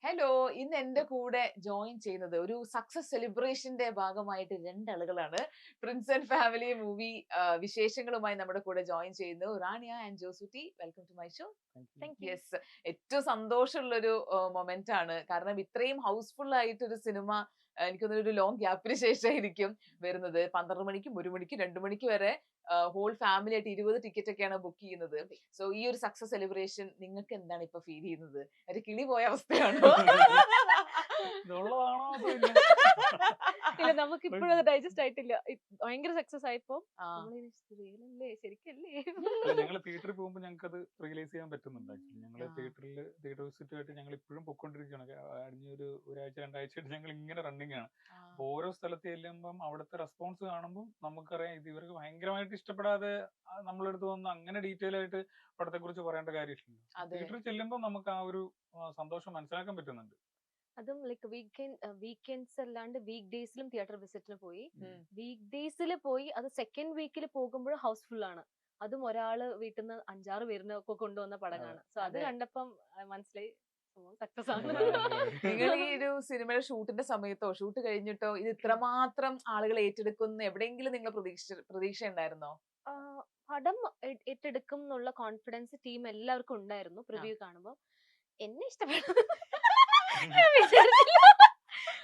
Hello, ഇന്ന് എന്റെ കൂടെ ജോയിൻ ചെയ്യുന്നത് ഒരു സക്സസ് സെലിബ്രേഷന്റെ ഭാഗമായിട്ട് രണ്ടാളുകളാണ്. പ്രിൻസ് ആൻഡ് ഫാമിലി മൂവി വിശേഷങ്ങളുമായി നമ്മുടെ കൂടെ ജോയിൻ ചെയ്യുന്നു Rania and Josutty. Welcome to my show. Thank you. Yes, ഏറ്റവും സന്തോഷമുള്ളൊരു മൊമെന്റ് ആണ്. കാരണം ഇത്രയും ഹൗസ്ഫുൾ ആയിട്ടൊരു സിനിമ എനിക്കൊന്നൊരു ഒരു ലോങ് ഗ്യാപ്പിന് ശേഷമായിരിക്കും വരുന്നത്. 12 മണിക്കും 1 മണിക്കും 2 മണിക്ക് വരെ ഹോൾ ഫാമിലി ആയിട്ട് 20 ടിക്കറ്റ് ഒക്കെയാണ് ബുക്ക് ചെയ്യുന്നത്. സോ ഈ ഒരു സക്സസ് സെലിബ്രേഷൻ നിങ്ങൾക്ക് എന്താണ് ഇപ്പൊ ഫീൽ ചെയ്യുന്നത്? ഒരു കിളി പോയ അവസ്ഥയാണോ? ഇതുള്ളതാണോ അതോ ഇല്ല? ഇല്ല, നമുക്ക് ഇപ്പോഴും അത് ഡൈജസ്റ്റ് ആയിട്ടില്ല. ഭയങ്കര സക്സസ് ആയപ്പോ ആ, റിയലല്ലേ, ശരിക്കല്ലേ? അല്ല, ഞങ്ങള് തിയേറ്ററിൽ പോകുമ്പോൾ ഞങ്ങൾക്ക് അത് റിയലൈസ് ചെയ്യാൻ പറ്റുന്നുണ്ട്. ആക്ച്വലി ഞങ്ങള് ആ. തിയേറ്റർ വിസിറ്റ് ആയിട്ട് ഞങ്ങൾ ഇപ്പോഴും പൊയ്ക്കൊണ്ടിരിക്കുകയാണ്. കഴിഞ്ഞൊരു ഒരാഴ്ച രണ്ടാഴ്ചയായിട്ട് ഞങ്ങൾ ഇങ്ങനെ റണ്ണിങ് ആണ്. ആ. അപ്പൊ ഓരോ സ്ഥലത്ത് ചെല്ലുമ്പം അവിടുത്തെ റെസ്പോൺസ് കാണുമ്പോൾ നമുക്കറിയാം ഇത് ഇവർക്ക് ഭയങ്കരമായിട്ട് ഇഷ്ടപ്പെടാതെ നമ്മളെടുത്ത് വന്ന് അങ്ങനെ ഡീറ്റെയിൽ ആയിട്ട് പടത്തെ കുറിച്ച് പറയേണ്ട കാര്യമില്ല. അതെ. തിയേറ്ററിൽ ചെല്ലുമ്പോൾ നമുക്ക് ആ ഒരു സന്തോഷം മനസ്സിലാക്കാൻ പറ്റുന്നുണ്ട്. അതും ലൈക്ക് വീക്കെൻഡ്സ് അല്ലാണ്ട് വീക്ക് ഡേയ്സിലും തിയേറ്റർ വിസിറ്റിന് പോയി. ഉം. വീക്ക് ഡേയ്സിൽ പോയി അത് സെക്കൻഡ് വീക്കിൽ പോകുമ്പോൾ ഹൗസ്ഫുൾ ആണ്. അതും ഒരാള് വീട്ടിൽ നിന്ന് 5-6 പേരിനെ ഒക്കെ കൊണ്ടുവന്ന പടമാണ്. സോ അത് അതെ. കണ്ടപ്പം മനസ്സിലായി സക്സസ് ആണ്. നിങ്ങൾ ഈ ഒരു സിനിമയുടെ ഷൂട്ടിന്റെ സമയത്തോ ഷൂട്ട് കഴിഞ്ഞിട്ടോ ഇത് ഇത്രമാത്രം ആളുകൾ ഏറ്റെടുക്കുന്ന എവിടെയെങ്കിലും നിങ്ങൾ പ്രതീക്ഷ ഉണ്ടായിരുന്നോ? ആ, പടം ഏറ്റെടുക്കും എന്നുള്ള കോൺഫിഡൻസ് ടീം എല്ലാവർക്കും ഉണ്ടായിരുന്നു. പ്രിവ്യൂ കാണുമ്പോൾ എന്നെ ഇഷ്ടപ്പെട്ടു. ഞാൻ വിചാരിച്ചില്ല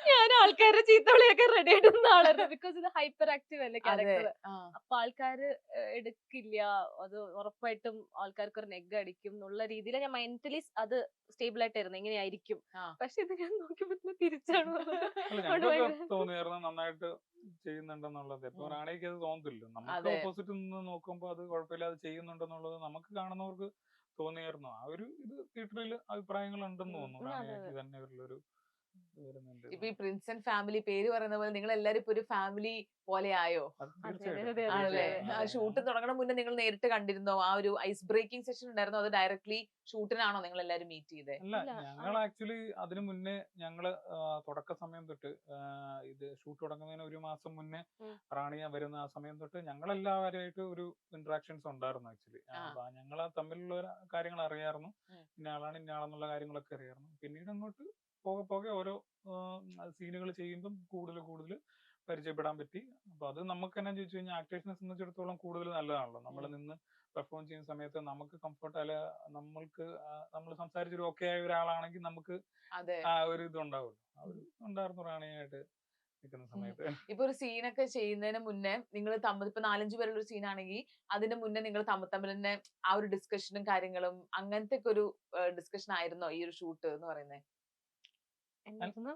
ഞാൻ ആൾക്കാരുടെ ചീത്തവിളിയൊക്കെ റെഡി ആയിടുന്ന ആളായിരുന്നു. ബിക്കോസ് ഇത് ഹൈപ്പർ ആക്റ്റീവ് അല്ലേ അതെ. ക്യാരക്ടർ. ആ. അപ്പൊ ആൾക്കാര് എടുക്കില്ല, അത് ഉറപ്പായിട്ടും ആൾക്കാർക്ക് ഒരു നെഗ് അടിക്കും എന്നുള്ള രീതിയിൽ ഞാൻ മെന്റലി അത് സ്റ്റേബിൾ ആയിട്ടായിരുന്നു, എങ്ങനെയായിരിക്കും. ആ. പക്ഷെ ഇത് ഞാൻ നോക്കിയപ്പോ തിരിച്ചാണ് വന്നത്. അല്ല, അതുകൊണ്ട് ഞങ്ങൾക്കൊക്കെ ഭയങ്കര തോന്നിയായിരുന്നു നന്നായിട്ട് ചെയ്യുന്നുണ്ടെന്നുള്ളത്. ഇപ്പൊ ഉം. റാണിക്ക് അത് തോന്നുന്നില്ല. നമുക്ക് അതെ. ഓപ്പോസിറ്റ് നിന്ന് നോക്കുമ്പോൾ അത് കുഴപ്പമില്ലാതെ ചെയ്യുന്നുണ്ടെന്നുള്ളത് നമുക്ക് കാണുന്നവർക്ക് തോന്നിയായിരുന്നു. ആ ഒരു ഇത് തിയേറ്ററിൽ അഭിപ്രായങ്ങൾ ഉണ്ടെന്ന് തോന്നുന്നു. അതെ അതെ. റാണിയാക്കി തന്നെ ഉള്ളൊരു വരുന്നുണ്ട്. ഇപ്പൊ ഈ പ്രിൻസ് ആൻഡ് ഫാമിലി പേര് പറയുന്ന പോലെ നിങ്ങൾ എല്ലാരും ഇപ്പൊ ഒരു ഫാമിലി പോലെ ആയോ? അത് അതെ അതെ തീർച്ചയായിട്ടും അതെ അതെ ആണല്ലേ? അതെ. ആ ഷൂട്ട് തുടങ്ങണ മുന്നേ നിങ്ങൾ നേരിട്ട് കണ്ടിരുന്നോ? ആ ഒരു ഐസ് ബ്രേക്കിംഗ് സെഷൻ ഉണ്ടായിരുന്നോ? അത് ഡയറക്ട്ലി ഷൂട്ടിനാണോ നിങ്ങൾ എല്ലാരും മീറ്റ് ചെയ്തേ? അല്ല, ഇല്ല. ഞങ്ങൾ ആക്ച്വലി അതിനു മുന്നേ ഞങ്ങള് തുടക്ക സമയം തൊട്ട് ഇത് ഷൂട്ട് തുടങ്ങുന്നതിന് ഒരു മാസം മുന്നേ ഉം. റാണിയ വരുന്ന ആ സമയം തൊട്ട് ഞങ്ങളെല്ലാവരുമായിട്ട് ഒരു ഇന്ററാക്ഷൻസ് ഉണ്ടായിരുന്നു. ആക്ച്വലി ആ. അപ്പൊ ഞങ്ങൾ തമ്മിലുള്ള കാര്യങ്ങൾ അറിയായിരുന്നു. ഉം. ഇന്ന ആളെന്നുള്ള കാര്യങ്ങളൊക്കെ അറിയായിരുന്നു. പിന്നീട് അങ്ങോട്ട് പോകെ പോകെ ഓരോ സീനുകൾ ചെയ്യുമ്പം കൂടുതൽ കൂടുതൽ പരിചയപ്പെടാൻ പറ്റി. അപ്പൊ അത് നമുക്ക് തന്നെ ചോദിച്ചു കഴിഞ്ഞാൽ ആക്ടേഴ്സിനെ സംബന്ധിച്ചിടത്തോളം കൂടുതൽ നല്ലതാണല്ലോ. നമ്മൾ ഉം. നിന്ന് പെർഫോം ചെയ്യുന്ന സമയത്ത് നമുക്ക് കംഫർട്ട് അല്ല, നമ്മൾക്ക് നമ്മൾ സംസാരിച്ചൊരു ഓക്കെ ആയ ഒരാളാണെങ്കിൽ നമുക്ക് അതെ. ആ ഒരു ഇത് ഉണ്ടാവുമല്ലോ. ആ ഒരു ഉണ്ടായിരുന്നു റാണിയായിട്ട് നിൽക്കുന്ന ഉം. സമയത്ത്. ഇപ്പൊ ഒരു സീനൊക്കെ ചെയ്യുന്നതിന് മുന്നേ നിങ്ങൾ തമ്മിൽ ഇപ്പൊ 4-5 പേരുള്ള ഒരു സീനാണെങ്കിൽ അതിന് മുന്നേ നിങ്ങൾ തമ്മിൽ തന്നെ ആ ഒരു ഡിസ്കഷനും കാര്യങ്ങളും അങ്ങനത്തെ ഒക്കെ ഒരു ഡിസ്കഷൻ ആയിരുന്നോ ഈ ഒരു ഷൂട്ട് എന്ന് പറയുന്നത്? എന്തായിരുന്നു?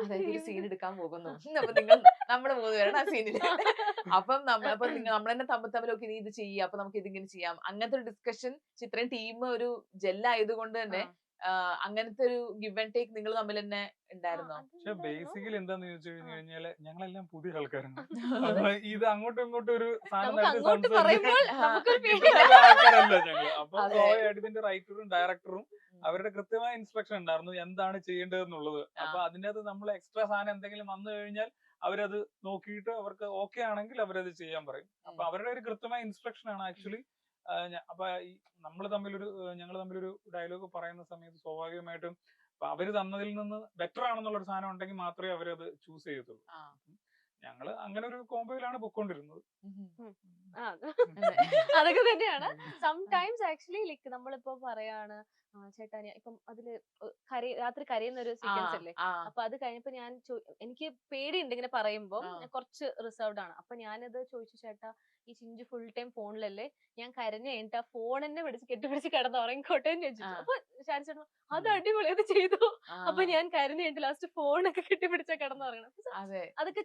അതായത് ഒരു സീൻ എടുക്കാൻ പോകുന്നു. അപ്പൊ നിങ്ങൾ നമ്മള് 3 പേരാണ് ആ സീനില്. അപ്പം അപ്പൊ നമ്മൾ തന്നെ തമ്മിൽ ഒക്കെ നീ ഇത് ചെയ്യാം, അപ്പൊ നമുക്ക് ഇതിങ്ങനെ ചെയ്യാം. അങ്ങനത്തെ ഒരു ഡിസ്കഷൻ ഇത്രയും ടീം ഒരു ജെൽ ആയതുകൊണ്ട് ആ തന്നെ അങ്ങനത്തെ ഒരു ഗിവ് ആൻഡ് ടേക്ക് നിങ്ങൾ തമ്മിൽ തന്നെ ഉണ്ടായിരുന്നോ? പക്ഷെ അതുണ്ടായിരുന്നു. ബേസിക്കലി എന്താന്ന് ചോദിച്ചു കഴിഞ്ഞു ആ. കഴിഞ്ഞാല് ഞങ്ങളെല്ലാം പുതിയ ആൾക്കാരാണ്. അപ്പൊ ഇത് അങ്ങോട്ടും ഇങ്ങോട്ടും ഒരു സാധനം നമുക്ക് നടത്തി അങ്ങോട്ട് പറയുമ്പോൾ നമുക്കൊരു കിട്ടുന്ന ആൾക്കാരല്ല ഞങ്ങള്. അപ്പൊ അതെ. സ്വാഭാവികമായിട്ട് ഇതിന്റെ റൈറ്ററും ഡയറക്ടറും ഉം. അവരുടെ കൃത്യമായ ഇൻസ്ട്രക്ഷൻ ഉണ്ടായിരുന്നു എന്താണ് ചെയ്യേണ്ടതെന്നുള്ളത്. ആ. അപ്പൊ അതിന്റെ അത് നമ്മൾ എക്സ്ട്രാ സാധനം എന്തെങ്കിലും വന്നു കഴിഞ്ഞാൽ അവരത് നോക്കിയിട്ട് അവർക്ക് ഓക്കെ ആണെങ്കിൽ അവരത് ചെയ്യാൻ പറയും. അപ്പൊ അവരുടെ ഒരു കൃത്യമായ ഇൻസ്ട്രക്ഷൻ ആണ് ആക്ച്വലി. അപ്പൊ ഈ ഞങ്ങൾ തമ്മിലൊരു ഡയലോഗ് പറയുന്ന സമയത്ത് സ്വാഭാവികമായിട്ടും അപ്പൊ അവര് തന്നതിൽ നിന്ന് ബെറ്റർ ആണെന്നുള്ളൊരു സാധനം ഉണ്ടെങ്കിൽ മാത്രമേ അവരത് ചൂസ് ചെയ്യത്തുള്ളൂ. ആ. ഞങ്ങള് അങ്ങനെ ഒരു കോമ്പോയിലാണ് പൊക്കോണ്ടിരുന്നത്. ഉം. ആ, അതെ. അതൊക്കെ തന്നെയാണ്. സംടൈംസ് ആക്ച്വലി ലൈക്ക് നമ്മളിപ്പോ പറയാണ് ചേട്ടാ ഇപ്പം അതില് രാത്രി കരയുന്ന ഒരു ആ. സീക്വൻസ് അല്ലേ. ആ. അപ്പൊ അത് കഴിഞ്ഞപ്പോ എനിക്ക് പേടിയുണ്ട് ഇങ്ങനെ പറയുമ്പോ, ആ. ഞാൻ കുറച്ച് റിസർവ്ഡ് ആണ്. അപ്പൊ ഞാനത് ചോദിച്ചു, ചേട്ടാ ഈ ചിഞ്ചു ഫുൾ ടൈം ഫോണിലല്ലേ, ഞാൻ കരഞ്ഞു കഴിഞ്ഞിട്ട് ആ ഫോൺ എന്നെ കെട്ടിപ്പിടിച്ച് കിടന്ന് ഉറങ്ങിക്കോട്ടെ എന്ന് ചോദിച്ചു. ആ. അപ്പൊ ഷാൻ ചേട്ടൻ അത് അടിപൊളി, അത് ചെയ്തു. ആ. അപ്പൊ ഞാൻ കരഞ്ഞു കഴിഞ്ഞിട്ട് ലാസ്റ്റ് ഫോണൊക്കെ കെട്ടിപ്പിടിച്ച കിടന്ന് ഉറങ്ങണം. അതെ. അതൊക്കെ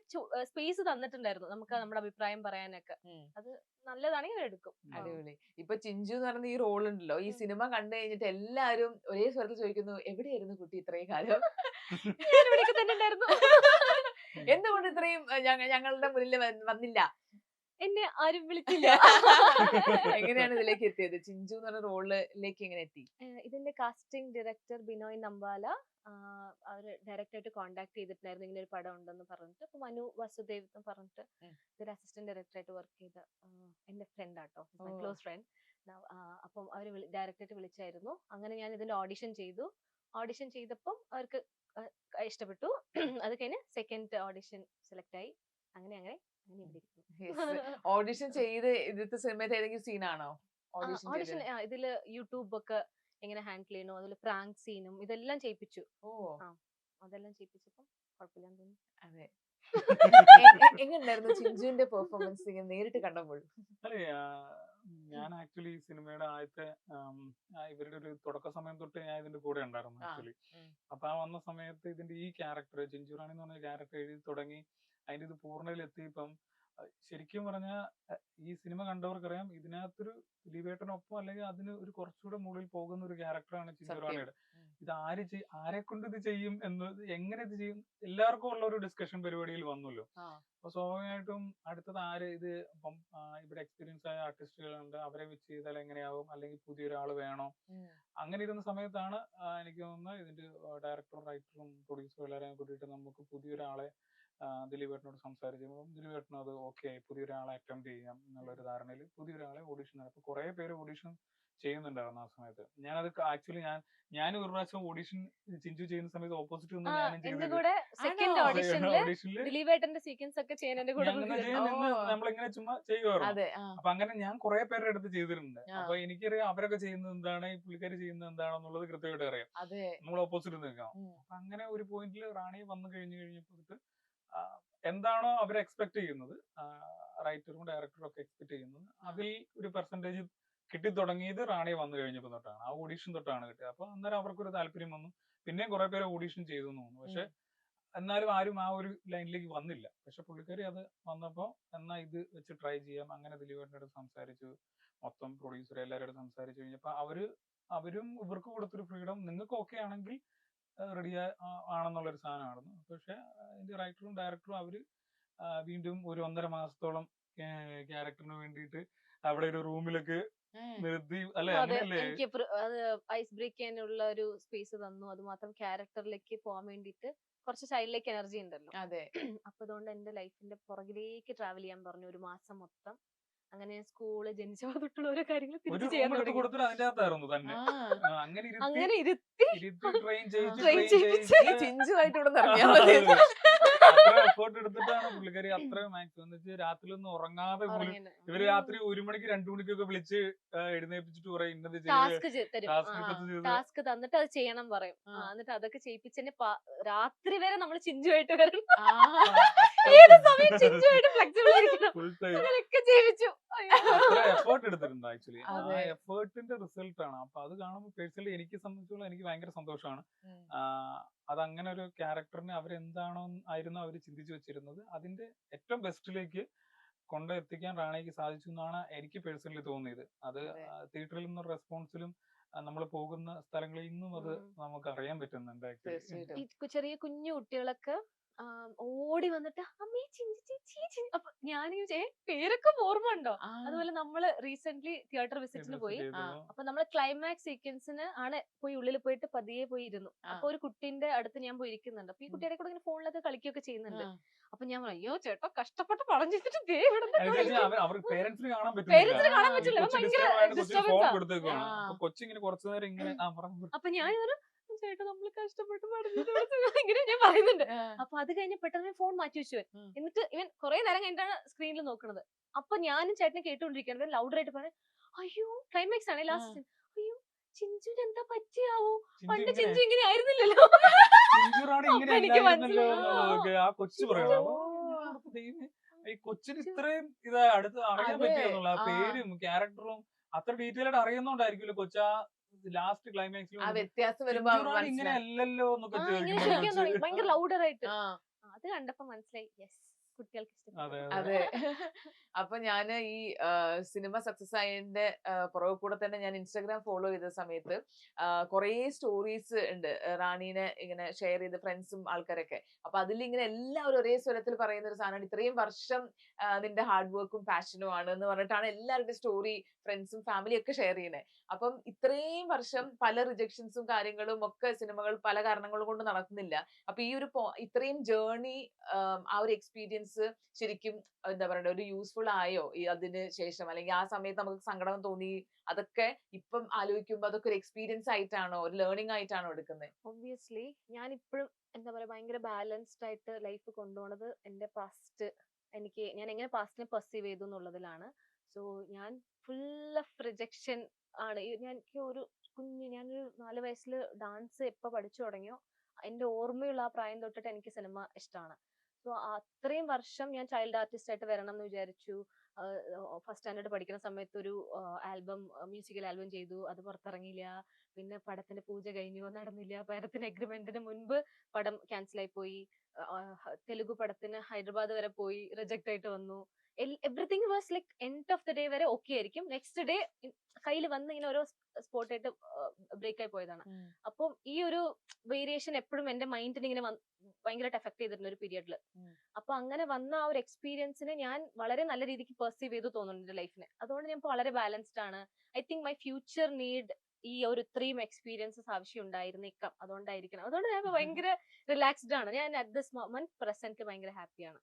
സ്പേസ് തന്നിട്ടുണ്ടായിരുന്നു നമുക്ക് നമ്മുടെ അഭിപ്രായം പറയാനൊക്കെ. ഉം. അത് നല്ലതാണെങ്കിൽ എടുക്കും. അടിപൊളി. ഇപ്പൊ ചിഞ്ചു എന്ന് പറയുന്ന ഈ റോൾ ഉണ്ടല്ലോ, ഈ ഉം. സിനിമ കണ്ടു കഴിഞ്ഞിട്ട് എല്ലാരും ഒരേ സ്വരത്തിൽ ചോദിക്കുന്നു എവിടെയായിരുന്നു കുട്ടി ഇത്രയും കാലം? ഞാൻ ഇവിടെയൊക്കെ തന്നെ ഉണ്ടായിരുന്നു. എന്തുകൊണ്ട് ഇത്രയും ഞങ്ങളുടെ മുന്നിൽ വന്നില്ല? എന്നെ ആരും വിളിച്ചില്ല. എങ്ങനെയാണ് ഇതിലേക്ക് എത്തിയത്? ചിഞ്ചു എന്ന് പറഞ്ഞ റോളിലേക്ക് എങ്ങനെ എത്തി? ഇതിന്റെ കാസ്റ്റിംഗ് ഡയറക്ടർ ബിനോയ് നമ്പാല അവര് ഡയറക്റ്റ് ആയിട്ട് കോണ്ടാക്ട് ചെയ്തിട്ടുണ്ടായിരുന്നു, ഇങ്ങനെ ഒരു പടം ഉണ്ടെന്ന് പറഞ്ഞിട്ട്. അപ്പൊ മനു വസുദേവ് എന്ന് പറഞ്ഞിട്ട് ഉം. ഇതൊരു അസിസ്റ്റന്റ് ഡയറക്ടർ ആയിട്ട് വർക്ക് ചെയ്ത എന്റെ ഫ്രണ്ട് ആട്ടോ, മൈ ഓ. Close friend. അപ്പം അവര് ഡയറക്റ്റ് ആയിട്ട് വിളിച്ചായിരുന്നു. അങ്ങനെ ഞാൻ ഇതിന്റെ ഓഡിഷൻ ചെയ്തു. ഓഡിഷൻ ചെയ്തപ്പം അവർക്ക് ഇഷ്ടപ്പെട്ടു. അത് കഴിഞ്ഞ് സെക്കൻഡ് ഓഡിഷൻ സെലക്ട് ആയി. അങ്ങനെ അങ്ങനെ അങ്ങനെ ഇവിടെ ഇരിക്കുന്നു. ഓഡിഷൻ ചെയ്ത് ഇതിലത്തെ സിനിമയുടെ ഏതെങ്കിലും സീനാണോ ഓഡിഷൻ ഓഡിഷൻ ചെയ്തത്? ഇതില് യൂട്യൂബ് ഒക്കെ എങ്ങനെ ഹാൻഡിൽ ചെയ്യണോ, അതിൽ പ്രാങ്ക് സീനും ഇതെല്ലാം ചെയ്യിപ്പിച്ചു. ഓ ആ അതെല്ലാം ചെയ്യിപ്പിച്ചപ്പോ കുഴപ്പമില്ലാന്ന് തോന്നി. അതെ. എങ്ങനെയുണ്ടായിരുന്നു ചിഞ്ചുവിന്റെ പെർഫോമൻസ് നേരിട്ട് കണ്ടപ്പോൾ? അല്ലേ ഞാൻ ആക്ച്വലി ഈ സിനിമയുടെ ആദ്യത്തെ ഇവരുടെ ഒരു തുടക്ക സമയം തൊട്ട് ഞാൻ ഇതിന്റെ കൂടെ ഉണ്ടായിരുന്നു ആക്ച്വലി. അപ്പൊ ആ വന്ന സമയത്ത് ഇതിന്റെ ഈ ക്യാരക്ടർ ചിഞ്ചുറാണി എന്ന് പറഞ്ഞ ക്യാരക്ടർ എഴുതി തുടങ്ങി അതിന്റെ ഇത് പൂർണ്ണതയിലെത്തിയപ്പം ശരിക്കും പറഞ്ഞാൽ ഈ സിനിമ കണ്ടവർക്കറിയാം ഇതിനകത്തൊരു ദിലീപേട്ടനൊപ്പം അല്ലെങ്കിൽ അതിന് ഒരു കുറച്ചുകൂടെ മുകളിൽ പോകുന്ന ഒരു ക്യാരക്ടറാണ് ചിഞ്ചുറാണിയുടെ. ഇത് ആരെ കൊണ്ട് ഇത് ചെയ്യും എന്നത്, എങ്ങനെ ഇത് ചെയ്യും, എല്ലാവർക്കും ഉള്ള ഒരു ഡിസ്കഷൻ പരിപാടിയിൽ വന്നല്ലോ. അപ്പൊ സ്വാഭാവികമായിട്ടും അടുത്തത് ഇത് ഇപ്പം ഇവിടെ എക്സ്പീരിയൻസ് ആയ ആർട്ടിസ്റ്റുകളുണ്ട്, അവരെ വെച്ച് ചെയ്താൽ എങ്ങനെയാവും, അല്ലെങ്കിൽ പുതിയൊരാൾ വേണോ, അങ്ങനെ ഇരുന്ന സമയത്താണ് എനിക്ക് തോന്നുന്നത് ഇതിന്റെ ഡയറക്ടറും റൈറ്ററും പ്രൊഡ്യൂസറും എല്ലാവരെയും കൂട്ടിയിട്ട് നമുക്ക് പുതിയൊരാളെ ദിലീപേട്ടനോട് സംസാരിച്ചപ്പോൾ ദിലീപേട്ടനും അത് ഓക്കെ പുതിയൊരാളെ അറ്റംപ്റ്റ് ചെയ്യാം എന്നുള്ളൊരു ധാരണയിൽ പുതിയൊരാളെ ഓഡിഷൻ നടത്തി. അപ്പൊ കുറെ പേര് ഓഡിഷൻ ചെയ്യുന്നുണ്ടായിരുന്നു ആ സമയത്ത്. ഞാനത് ആക്ച്വലി ഞാൻ ഒരു പ്രാവശ്യം ഓഡിഷൻ ചിഞ്ചു ചെയ്യുന്ന സമയത്ത് ഓപ്പോസിറ്റ് ഒന്നും ഞാനും എന്റെ കൂടെ സെക്കൻഡ് ഓഡിഷനില് ദിലീപേട്ടന്റെ സീക്വൻസ് ഒക്കെ ചെയ്യാൻ എന്റെ കൂടെ നമ്മളിങ്ങനെ ചുമ്മാ ചെയ്യുമായിരുന്നു. അപ്പൊ അങ്ങനെ ഞാൻ കുറെ പേരുടെ അടുത്ത് ചെയ്തിട്ടുണ്ട്. അപ്പൊ എനിക്കറിയാം അവരൊക്കെ ചെയ്യുന്നത് എന്താണ്, ഈ പുള്ളിക്കാരി ചെയ്യുന്നത് എന്താണെന്നുള്ളത് കൃത്യമായിട്ട് അറിയാം. നമ്മൾ ഓപ്പോസിറ്റ് നിൽക്കാം. അപ്പൊ അങ്ങനെ ഒരു പോയിന്റിൽ റാണി വന്നു കഴിഞ്ഞപ്പോൾ എന്താണോ അവർ എക്സ്പെക്ട് ചെയ്യുന്നത്, റൈറ്ററും ഡയറക്ടറും ഒക്കെ എക്സ്പെക്ട് ചെയ്യുന്നത്, അതിൽ ഒരു പെർസെന്റേജ് കിട്ടി തുടങ്ങിയത് റാണി വന്നു കഴിഞ്ഞപ്പോൾ തൊട്ടാണ്. ആ ഓഡീഷൻ തൊട്ടാണ് കിട്ടിയത്. അപ്പൊ അന്നേരം അവർക്കൊരു താല്പര്യം വന്നു. പിന്നെയും കുറെ പേര് ഓഡീഷൻ ചെയ്തു തോന്നുന്നു. പക്ഷെ എന്നാലും ആരും ആ ഒരു ലൈനിലേക്ക് വന്നില്ല. പക്ഷെ പുള്ളിക്കാരി അത് വന്നപ്പോ എന്നാ ഇത് വെച്ച് ട്രൈ ചെയ്യാം, അങ്ങനെ ദിലീപേട്ടൻ്റെ അടുത്ത് സംസാരിച്ചു, മൊത്തം പ്രൊഡ്യൂസർ എല്ലാവരുടെ സംസാരിച്ചു കഴിഞ്ഞപ്പോ അവരും ഇവർക്ക് കൊടുത്തൊരു ഫ്രീഡം, നിങ്ങൾക്ക് ഓക്കെ ആണെങ്കിൽ റെഡി ആണെന്നുള്ളൊരു സാധനമായിരുന്നു. പക്ഷെ അതിന്റെ റൈറ്ററും ഡയറക്ടറും അവര് വീണ്ടും ഒരു 1.5 മാസത്തോളം ക്യാരക്ടറിന് വേണ്ടിയിട്ട് അവിടെ ഒരു റൂമിലൊക്കെ നിർത്തി അല്ലെ? എനിക്ക് ഐസ് ബ്രേക്ക് ചെയ്യാനുള്ള ഒരു സ്പേസ് തന്നു. അത് മാത്രം ക്യാരക്ടറിലേക്ക് പോകാൻ വേണ്ടിയിട്ട് കുറച്ച് ചൈൽഡിലേക്ക് എനർജി ഉണ്ടല്ലോ. അപ്പൊ അതുകൊണ്ട് എന്റെ ലൈഫിന്റെ പുറകിലേക്ക് ട്രാവൽ ചെയ്യാൻ പറഞ്ഞു ഒരു മാസം മൊത്തം. അങ്ങനെ സ്കൂള് ജനിച്ച തൊട്ടുള്ള ഓരോ കാര്യങ്ങൾ തിരിച്ചു ചെയ്യാൻ തുടങ്ങി. അങ്ങനെ ഇരുത്തി എഫേർട്ട് എടുത്തിട്ടാണ് പുള്ളിക്കാരി അത്ര മാക്സിമം രാത്രി ഒന്നും ഉറങ്ങാതെ പോലും ഇവര് രാത്രി 1 മണിക്ക് 2 മണിക്കൊക്കെ വിളിച്ച് എഴുന്നേപ്പിച്ചിട്ട് പറയും ഇന്നത് ടാസ്ക് തന്നിട്ട് അത് ചെയ്യണം പറയും. എന്നിട്ട് അതൊക്കെ ചെയ്യിപ്പിച്ചെന്നെ രാത്രി വരെ നമ്മൾ ചിഞ്ചുമായിട്ട് വരണം. ഏത് സമയം ചിഞ്ചുമായിട്ട് ഫ്ലെക്സിബിൾ ആയിരിക്കണം. അങ്ങനെയൊക്കെ ചെയ്യിപ്പിച്ചു. അത്ര എഫേർട്ട് എടുത്തിട്ടുണ്ട് ആക്ച്വലി. ആ എഫേർട്ടിന്റെ റിസൾട്ട് ആണ്. അപ്പൊ അത് കാണുമ്പോൾ പേഴ്സണലി എനിക്ക് സംബന്ധിച്ചോളം എനിക്ക് ഭയങ്കര സന്തോഷമാണ്. അതങ്ങനെ ഒരു ക്യാരക്ടറിനെ അവരെന്താണോ ആയിരുന്നു അവർ ചിന്തിച്ചു വെച്ചിരുന്നത് അതിന്റെ ഏറ്റവും ബെസ്റ്റിലേക്ക് കൊണ്ടെത്തിക്കാൻ റാണിക്ക് സാധിച്ചു എന്നാണ് എനിക്ക് പേഴ്സണലി തോന്നിയത്. അത് തിയേറ്ററിൽ നിന്നും റെസ്പോൺസിലും നമ്മൾ പോകുന്ന സ്ഥലങ്ങളിൽ നിന്നും അത് നമുക്ക് അറിയാൻ പറ്റുന്നുണ്ട്. ചെറിയ കുഞ്ഞു കുട്ടികളൊക്കെ ഓടി വന്നിട്ട് അമ്മേ ചിഞ്ചി ചേച്ചി. അപ്പൊ ഞാൻ പേരൊക്കെ ഓർമ്മ ഉണ്ടോ? അതുപോലെ നമ്മള് റീസെന്റ് തിയേറ്റർ വിസിറ്റിന് പോയി. അപ്പൊ നമ്മള് ക്ലൈമാക്സ് സീക്വൻസിന് ആണ് പോയി ഉള്ളിൽ പോയിട്ട് പതിയെ പോയി ഇരുന്നു. അപ്പൊ ഒരു കുട്ടീന്റെ അടുത്ത് ഞാൻ പോയി ഇരിക്കുന്നുണ്ട്. അപ്പൊ ഈ കുട്ടിയുടെ കൂടെ ഇങ്ങനെ ഫോണിലൊക്കെ കളിക്കുകയൊക്കെ ചെയ്യുന്നുണ്ട്. അപ്പൊ ഞാൻ പറഞ്ഞു അയ്യോ ചേട്ടാ കഷ്ടപ്പെട്ട് പണം ചെയ്തിട്ട് പേരൻസിന് കാണാൻ പറ്റില്ല. അപ്പൊ ഞാൻ ചേട്ടാ നമ്മള് കഷ്ടപ്പെട്ട് ഇങ്ങനെ ഞാൻ പറയുന്നുണ്ട്. അപ്പൊ അത് കഴിഞ്ഞ് പെട്ടെന്ന് ഫോൺ മാറ്റി വെച്ചു. എന്നിട്ട് ഇവൻ കുറെ നേരം കഴിഞ്ഞിട്ടാണ് സ്ക്രീനിൽ നോക്കുന്നത്. അപ്പൊ ഞാനും ചേട്ടനെ കേട്ടോണ്ടിരിക്കുകയാണ്. ലൗഡറായിട്ട് പറയാം അയ്യോ ക്ലൈമാക്സ് ആണ് ലാസ്റ്റ്. അയ്യോ ചിഞ്ചുന് എന്താ പറ്റിയാവോ, പണ്ട് ചിഞ്ചു ഇങ്ങനെ ആയിരുന്നില്ലല്ലോ. എനിക്ക് ഈ കൊച്ചിന് ഇത്രയും ഇത് അടുത്ത് അറിയാൻ പറ്റിയെന്നുള്ള പേരും ക്യാരക്ടറും അത്ര ഡീറ്റെയിൽ ആയിട്ട് അറിയുന്നോണ്ടായിരിക്കുമല്ലോ കൊച്ചാ ലാസ്റ്റ് ക്ലൈമാക്സിൽ ഇങ്ങനെ അല്ലല്ലോ എന്നൊക്കെ ഭയങ്കര ലൗഡറായിട്ട്. അത് കണ്ടപ്പോ മനസ്സിലായി യെസ് കുട്ടികൾക്ക് അതെ. അപ്പൊ ഞാൻ ഈ സിനിമ സക്സസ് ആയതിന്റെ പുറകെ കൂടെ തന്നെ ഞാൻ ഇൻസ്റ്റാഗ്രാം ഫോളോ ചെയ്ത സമയത്ത് കുറേ സ്റ്റോറീസ് ഉണ്ട് റാണീനെ ഇങ്ങനെ ഷെയർ ചെയ്ത് ഫ്രണ്ട്സും ആൾക്കാരൊക്കെ. അപ്പൊ അതിൽ ഇങ്ങനെ എല്ലാവരും ഒരേ സ്വരത്തിൽ പറയുന്ന ഒരു സാധനമാണ് ഇത്രയും വർഷം നിന്റെ ഹാർഡ് വർക്കും പാഷനും ആണ് എന്ന് പറഞ്ഞിട്ടാണ് എല്ലാവരുടെയും സ്റ്റോറി ഫ്രണ്ട്സും ഫാമിലിയും ഒക്കെ ഷെയർ ചെയ്യുന്നത്. അപ്പം ഇത്രയും വർഷം പല റിജക്ഷൻസും കാര്യങ്ങളും ഒക്കെ സിനിമകൾ പല കാരണങ്ങൾ കൊണ്ട് നടക്കുന്നില്ല. അപ്പൊ ഈ ഒരു ഇത്രയും ജേർണി ആ ഒരു എക്സ്പീരിയൻസ് എക്സ്പീരിയൻസ് ശരിക്കും എന്താ പറയണ്ടേ ഒരു യൂസ്ഫുൾ ആയോ ഈ അതിന് ശേഷം, അല്ലെങ്കിൽ ആ സമയത്ത് നമുക്ക് സങ്കടം തോന്നി, അതൊക്കെ ഇപ്പം ആലോചിക്കുമ്പോ അതൊക്കെ ഒരു എക്സ്പീരിയൻസ് ആയിട്ടാണോ ഒരു ലേണിംഗ് ആയിട്ടാണോ എടുക്കുന്നത്? ഒബ്വിയസ്ലി ഞാൻ ഇപ്പോഴും എന്താ പറയാ ഭയങ്കര ബാലൻസ്ഡ് ആയിട്ട് ലൈഫ് കൊണ്ടുപോണത് എന്റെ പാസ്റ്റ് ഞാൻ എങ്ങനെ പാസ്റ്റിനെ പെർസീവ് ചെയ്തു എന്നുള്ളതിലാണ്. സോ ഞാൻ ഫുൾ ഓഫ് റിജക്ഷൻ ആണ്. എനിക്ക് ഒരു ഞാനൊരു 4 വയസ്സിൽ ഡാൻസ് എപ്പോ പഠിച്ചു തുടങ്ങിയോ എന്റെ ഓർമ്മയുള്ള ആ പ്രായം തൊട്ടിട്ട് എനിക്ക് സിനിമ ഇഷ്ടമാണ്. സോ അത്രയും വർഷം ഞാൻ ചൈൽഡ് ആർട്ടിസ്റ്റ് ആയിട്ട് വരണം എന്ന് വിചാരിച്ചു. ഫസ്റ്റ് സ്റ്റാൻഡേർഡ് പഠിക്കുന്ന സമയത്ത് ഒരു ആൽബം, മ്യൂസിക്കൽ ആൽബം ചെയ്തു, അത് പുറത്തിറങ്ങിയില്ല. പിന്നെ പടത്തിന്റെ പൂജ കഴിഞ്ഞു, നടന്നില്ല. പടത്തിന് എഗ്രിമെന്റിന് മുൻപ് പടം ക്യാൻസൽ ആയി പോയി. തെലുഗു പടത്തിന് ഹൈദരാബാദ് വരെ പോയി, റിജക്ട് ആയിട്ട് വന്നു. Everything was like end of the day വരെ ഓക്കെ ആയിരിക്കും, നെക്സ്റ്റ് ഡേ കയ്യിൽ വന്ന് ഇങ്ങനെ ഓരോ സ്പോട്ട് ആയിട്ട് ബ്രേക്ക് ആയി പോയതാണ്. അപ്പം ഈ ഒരു വേരിയേഷൻ എപ്പോഴും എന്റെ മൈൻഡിന് ഇങ്ങനെ ഭയങ്കരമായിട്ട് എഫക്ട് ചെയ്തിട്ടുണ്ട് ഒരു പീരിയഡിൽ. അപ്പൊ അങ്ങനെ വന്ന ആ ഒരു എക്സ്പീരിയൻസിനെ ഞാൻ വളരെ നല്ല രീതിക്ക് പെർസീവ് ചെയ്തു തോന്നുന്നു എന്റെ ലൈഫിനെ. അതുകൊണ്ട് ഞാൻ ഇപ്പൊ വളരെ ബാലൻസ്ഡ് ആണ്. I think my future need ഈ ഒരു ഇത്രയും എക്സ്പീരിയൻസസ് ആവശ്യം ഉണ്ടായിരുന്നേക്കാം. അതുകൊണ്ട് ഞാൻ ഭയങ്കര റിലാക്സ്ഡ് ആണ്. ഞാൻ അറ്റ് ദിസ് മൊമെന്റ് പ്രസന്റ് ഭയങ്കര ഹാപ്പിയാണ്.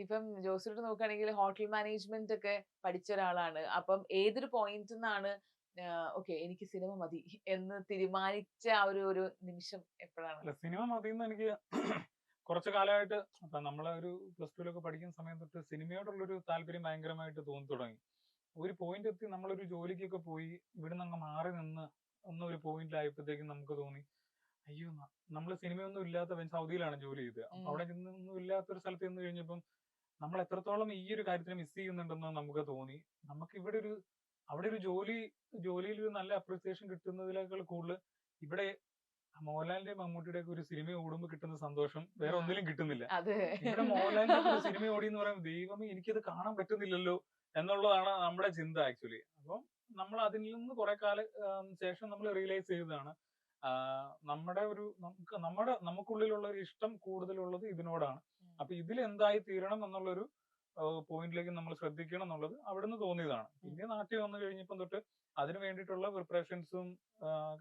ഇപ്പം ജോസിലോട്ട് നോക്കുകയാണെങ്കിൽ ഹോട്ടൽ മാനേജ്മെന്റ് ഒക്കെ പഠിച്ച ഒരാളാണ്. അപ്പം ഏതൊരു പോയിന്റ് നിന്നാണ് ഓക്കെ എനിക്ക് സിനിമ മതി എന്ന് തീരുമാനിച്ച ആ ഒരു നിമിഷം എപ്പോഴാണ്? സിനിമ മതി എന്ന് എനിക്ക് കുറച്ച് കാലമായിട്ട്, അപ്പൊ നമ്മളെ ഒരു +2 പഠിക്കുന്ന സമയം തൊട്ട് സിനിമയോടുള്ളൊരു താല്പര്യം ഭയങ്കരമായിട്ട് തോന്നി തുടങ്ങി. ഒരു പോയിന്റ് എത്തി നമ്മളൊരു ജോലിക്കൊക്കെ പോയി ഇവിടുന്ന് അങ്ങ് മാറി നിന്ന് ഒരു പോയിന്റിലായപ്പോഴത്തേക്കും നമുക്ക് തോന്നി, അയ്യോ നമ്മൾ സിനിമയൊന്നും ഇല്ലാത്ത സൗദിയിലാണ് ജോലി ചെയ്തത്. അപ്പൊ അവിടെ ചെന്നൊന്നും ഇല്ലാത്തൊരു സ്ഥലത്ത് നിന്ന് കഴിഞ്ഞപ്പം നമ്മൾ എത്രത്തോളം ഈ ഒരു കാര്യത്തിന് മിസ് ചെയ്യുന്നുണ്ടെന്ന് നമുക്ക് തോന്നി. നമുക്ക് അവിടെ ഒരു ജോലിയിൽ ഒരു നല്ല അപ്രിസിയേഷൻ കിട്ടുന്നതിനേക്കാൾ കൂടുതൽ ഇവിടെ മോഹൻലാലിന്റെ മമ്മൂട്ടിയുടെ ഒക്കെ ഒരു സിനിമ ഓടുമ്പോൾ കിട്ടുന്ന സന്തോഷം വേറെ ഒന്നിലും കിട്ടുന്നില്ല. ഇവിടെ മോഹൻലാലിന്റെ ഒരു സിനിമ ഓടി എന്ന് പറയുമ്പോൾ ദൈവമേ എനിക്കത് കാണാൻ പറ്റുന്നില്ലല്ലോ എന്നുള്ളതാണ് നമ്മുടെ ചിന്ത ആക്ച്വലി. അപ്പം നമ്മൾ അതിൽ നിന്ന് കുറെ കാലം ശേഷം നമ്മൾ റിയലൈസ് ചെയ്തതാണ് നമുക്കുള്ളിലുള്ള ഒരു ഇഷ്ടം കൂടുതലുള്ളത് ഇതിനോടാണ്. അപ്പൊ ഇതിൽ എന്തായി തീരണം എന്നുള്ളൊരു പോയിന്റിലേക്ക് നമ്മൾ ശ്രദ്ധിക്കണം എന്നുള്ളത് അവിടുന്ന് തോന്നിയതാണ്. പിന്നെ നാട്ടിൽ വന്നു കഴിഞ്ഞപ്പം തൊട്ട് അതിനു വേണ്ടിയിട്ടുള്ള പ്രിപ്പറേഷൻസും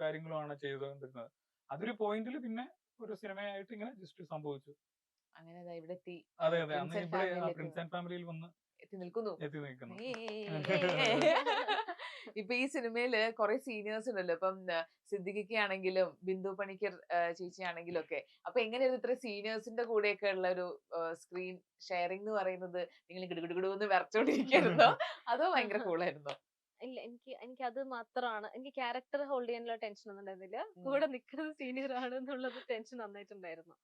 കാര്യങ്ങളുമാണ് ചെയ്തുകൊണ്ടിരുന്നത്. അതൊരു പോയിന്റിൽ പിന്നെ ഒരു സിനിമയായിട്ട് ഇങ്ങനെ ജസ്റ്റ് സംഭവിച്ചു. അങ്ങനെ ഇവിടെ എത്തി. അതെ അന്ന് ഇവിടെ പ്രിൻസ് ആൻഡ് ഫാമിലിയിൽ വന്ന് എത്തി നിൽക്കുന്നു. ഇപ്പൊ ഈ സിനിമയില് കുറെ സീനിയേഴ്സ് ഉണ്ടല്ലോ. ഇപ്പം സിദ്ദിഖിക്ക ആണെങ്കിലും ബിന്ദു പണിക്കർ ചേച്ചി ആണെങ്കിലും ഒക്കെ. അപ്പൊ എങ്ങനെയായിരുന്നു ഇത്ര സീനിയേഴ്സിന്റെ കൂടെയൊക്കെ ഉള്ള ഒരു സ്ക്രീൻ ഷെയറിംഗ് എന്ന് പറയുന്നത്? നിങ്ങൾ ഗിടുഗിടുന്ന് വരച്ചോണ്ടിരിക്കുന്നുണ്ടോ അതോ ഭയങ്കര കൂളായിരുന്നോ? ഇല്ല, എനിക്ക് അത് മാത്രമാണ്. എനിക്ക് ക്യാരക്ടർ ഹോൾഡ് ചെയ്യാനുള്ള ടെൻഷൻ ഒന്നും ഉണ്ടായിരുന്നില്ല. കൂടെ നിൽക്കുന്നത് സീനിയർ ആണ് എന്നുള്ളത് ടെൻഷൻ നന്നായിട്ടുണ്ടായിരുന്നു.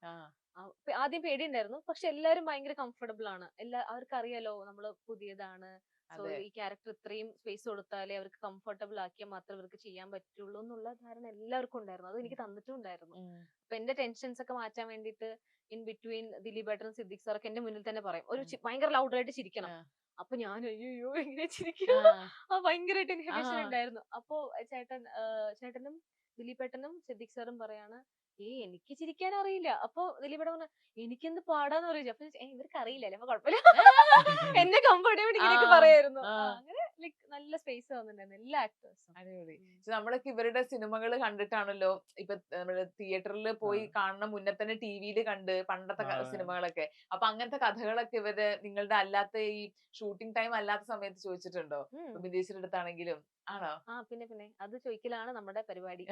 ആദ്യം പേടിയുണ്ടായിരുന്നു, പക്ഷെ എല്ലാരും ഭയങ്കര കംഫർട്ടബിൾ ആണ്. അവർക്ക് അറിയാലോ നമ്മള് പുതിയതാണ്. സോ ഈ ക്യാരക്ടർ ഇത്രയും സ്പേസ് കൊടുത്താലേ അവർക്ക് കംഫർട്ടബിൾ ആക്കിയാൽ മാത്രമേ അവർക്ക് ചെയ്യാൻ പറ്റുള്ളൂ എന്നുള്ള ധാരണ എല്ലാവർക്കും ഉണ്ടായിരുന്നു. അത് എനിക്ക് തന്നിട്ടും ഉണ്ടായിരുന്നു. അപ്പൊ എന്റെ ടെൻഷൻസ് ഒക്കെ മാറ്റാൻ വേണ്ടിയിട്ട് ഇൻ ബിറ്റ്വീൻ ദിലീപ് ഏട്ടനും സിദ്ദിഖ് സാറൊക്കെ എന്റെ മുന്നിൽ തന്നെ പറയും ഭയങ്കര ലൗഡായിട്ട് ചിരിക്കണം. അപ്പൊ ഞാൻ അയ്യോ എങ്ങനെ ചിരിക്കും, ഭയങ്കരമായിട്ട് ഇൻഹിബിഷൻ ഉണ്ടായിരുന്നു. അപ്പൊ ചേട്ടനും ദിലീപ് ഏട്ടനും സിദ്ദിഖ് സാറും പറയാണ്, എനിക്ക് ചിരിക്കാൻ അറിയില്ല. അപ്പൊ ദിലീപ് ഏട്ടൻ പറഞ്ഞ എനിക്കെന്ത് പാടാന്ന് പറയില്ല. അപ്പൊ ഇവർക്ക് അറിയില്ലല്ലേ, അപ്പൊ കുഴപ്പമില്ല എന്നെ കംഫർട്ട് വേണ്ടി ഇങ്ങനെയൊക്കെ പറയായിരുന്നു. അങ്ങനെ ലൈക് നല്ല സ്പേസ് തന്നിട്ടുണ്ടായിരുന്നു എല്ലാ ആക്ടേഴ്സും. അടിപൊളി. നമ്മളൊക്കെ ഇവരുടെ സിനിമകൾ കണ്ടിട്ടാണല്ലോ ഇപ്പൊ നമ്മള് തിയേറ്ററിൽ പോയി കാണുന്ന മുന്നേ തന്നെ ടിവിയിൽ കണ്ട് പണ്ടത്തെ സിനിമകളൊക്കെ. അപ്പൊ അങ്ങനത്തെ കഥകളൊക്കെ ഇവര് നിങ്ങളുടെ അല്ലാത്ത ഈ ഷൂട്ടിംഗ് ടൈം അല്ലാത്ത സമയത്ത് ചോദിച്ചിട്ടുണ്ടോ? വിദേശിയുടെ അടുത്താണെങ്കിലും ആണോ? പിന്നെ അത് ചോദിക്കലാണ് നമ്മുടെ പരിപാടി.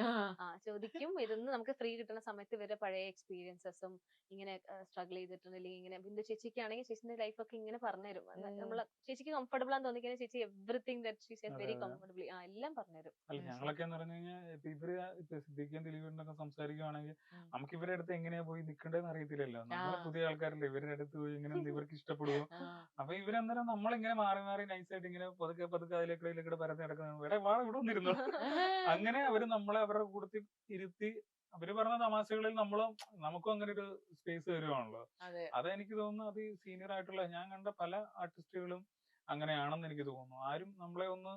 ചോദിക്കും. ഇരുന്ന് നമുക്ക് ഫ്രീ കിട്ടുന്ന സമയത്ത് ഇവരുടെ പഴയ എക്സ്പീരിയൻസസും ഇങ്ങനെ സ്ട്രഗിൾ ചെയ്തിട്ടുണ്ടെങ്കിൽ ഇങ്ങനെ ബിന്ദു ചേച്ചിക്കാണെങ്കിൽ ചേച്ചിന്റെ ലൈഫ് ഒക്കെ ഇങ്ങനെ പറഞ്ഞുതരും. നമ്മളെ ചേച്ചിക്ക് കംഫർട്ടബിൾ ആണെന്ന് തോന്നിക്കഴിഞ്ഞാൽ ചേച്ചി everything that she said very comfortably എല്ലാം പറഞ്ഞുതരും. അല്ല ഞങ്ങളൊക്കെ എന്ന് പറഞ്ഞു കഴിഞ്ഞാൽ ഇപ്പൊ ഇവര് സിദ്ദിഖും ദിലീപിനൊക്കെ സംസാരിക്കുകയാണെങ്കിൽ നമുക്ക് ഇവരുടെ അടുത്ത് എങ്ങനെയാ പോയി നിൽക്കേണ്ടതെന്ന് അറിയത്തില്ലല്ലോ. നമ്മൾ പുതിയ ആൾക്കാരല്ലേ, ഇവരുടെ അടുത്ത് പോയി ഇങ്ങനെ ഇവർക്ക് ഇഷ്ടപ്പെടുവോ? അപ്പൊ ഇവരെന്നേരം നമ്മളിങ്ങനെ മാറി മാറി നൈസായിട്ട് ഇങ്ങനെ പതുക്കെ അതിലേക്കൂടെ പരത്തി നടക്കുന്നത് ഇവിടെ വന്നിരുന്നു. അങ്ങനെ അവര് നമ്മളെ അവരുടെ കൂട്ടത്തിൽ ഇരുത്തി അവര് പറഞ്ഞ തമാശകളിൽ നമുക്കും അങ്ങനെ ഒരു സ്പേസ് തരുവാണല്ലോ. അതെനിക്ക് തോന്നുന്നു അത് സീനിയർ ആയിട്ടുള്ള ഞാൻ കണ്ട പല ആർട്ടിസ്റ്റുകളും അങ്ങനെയാണെന്ന് എനിക്ക് തോന്നുന്നു. ആരും നമ്മളെ ഒന്ന്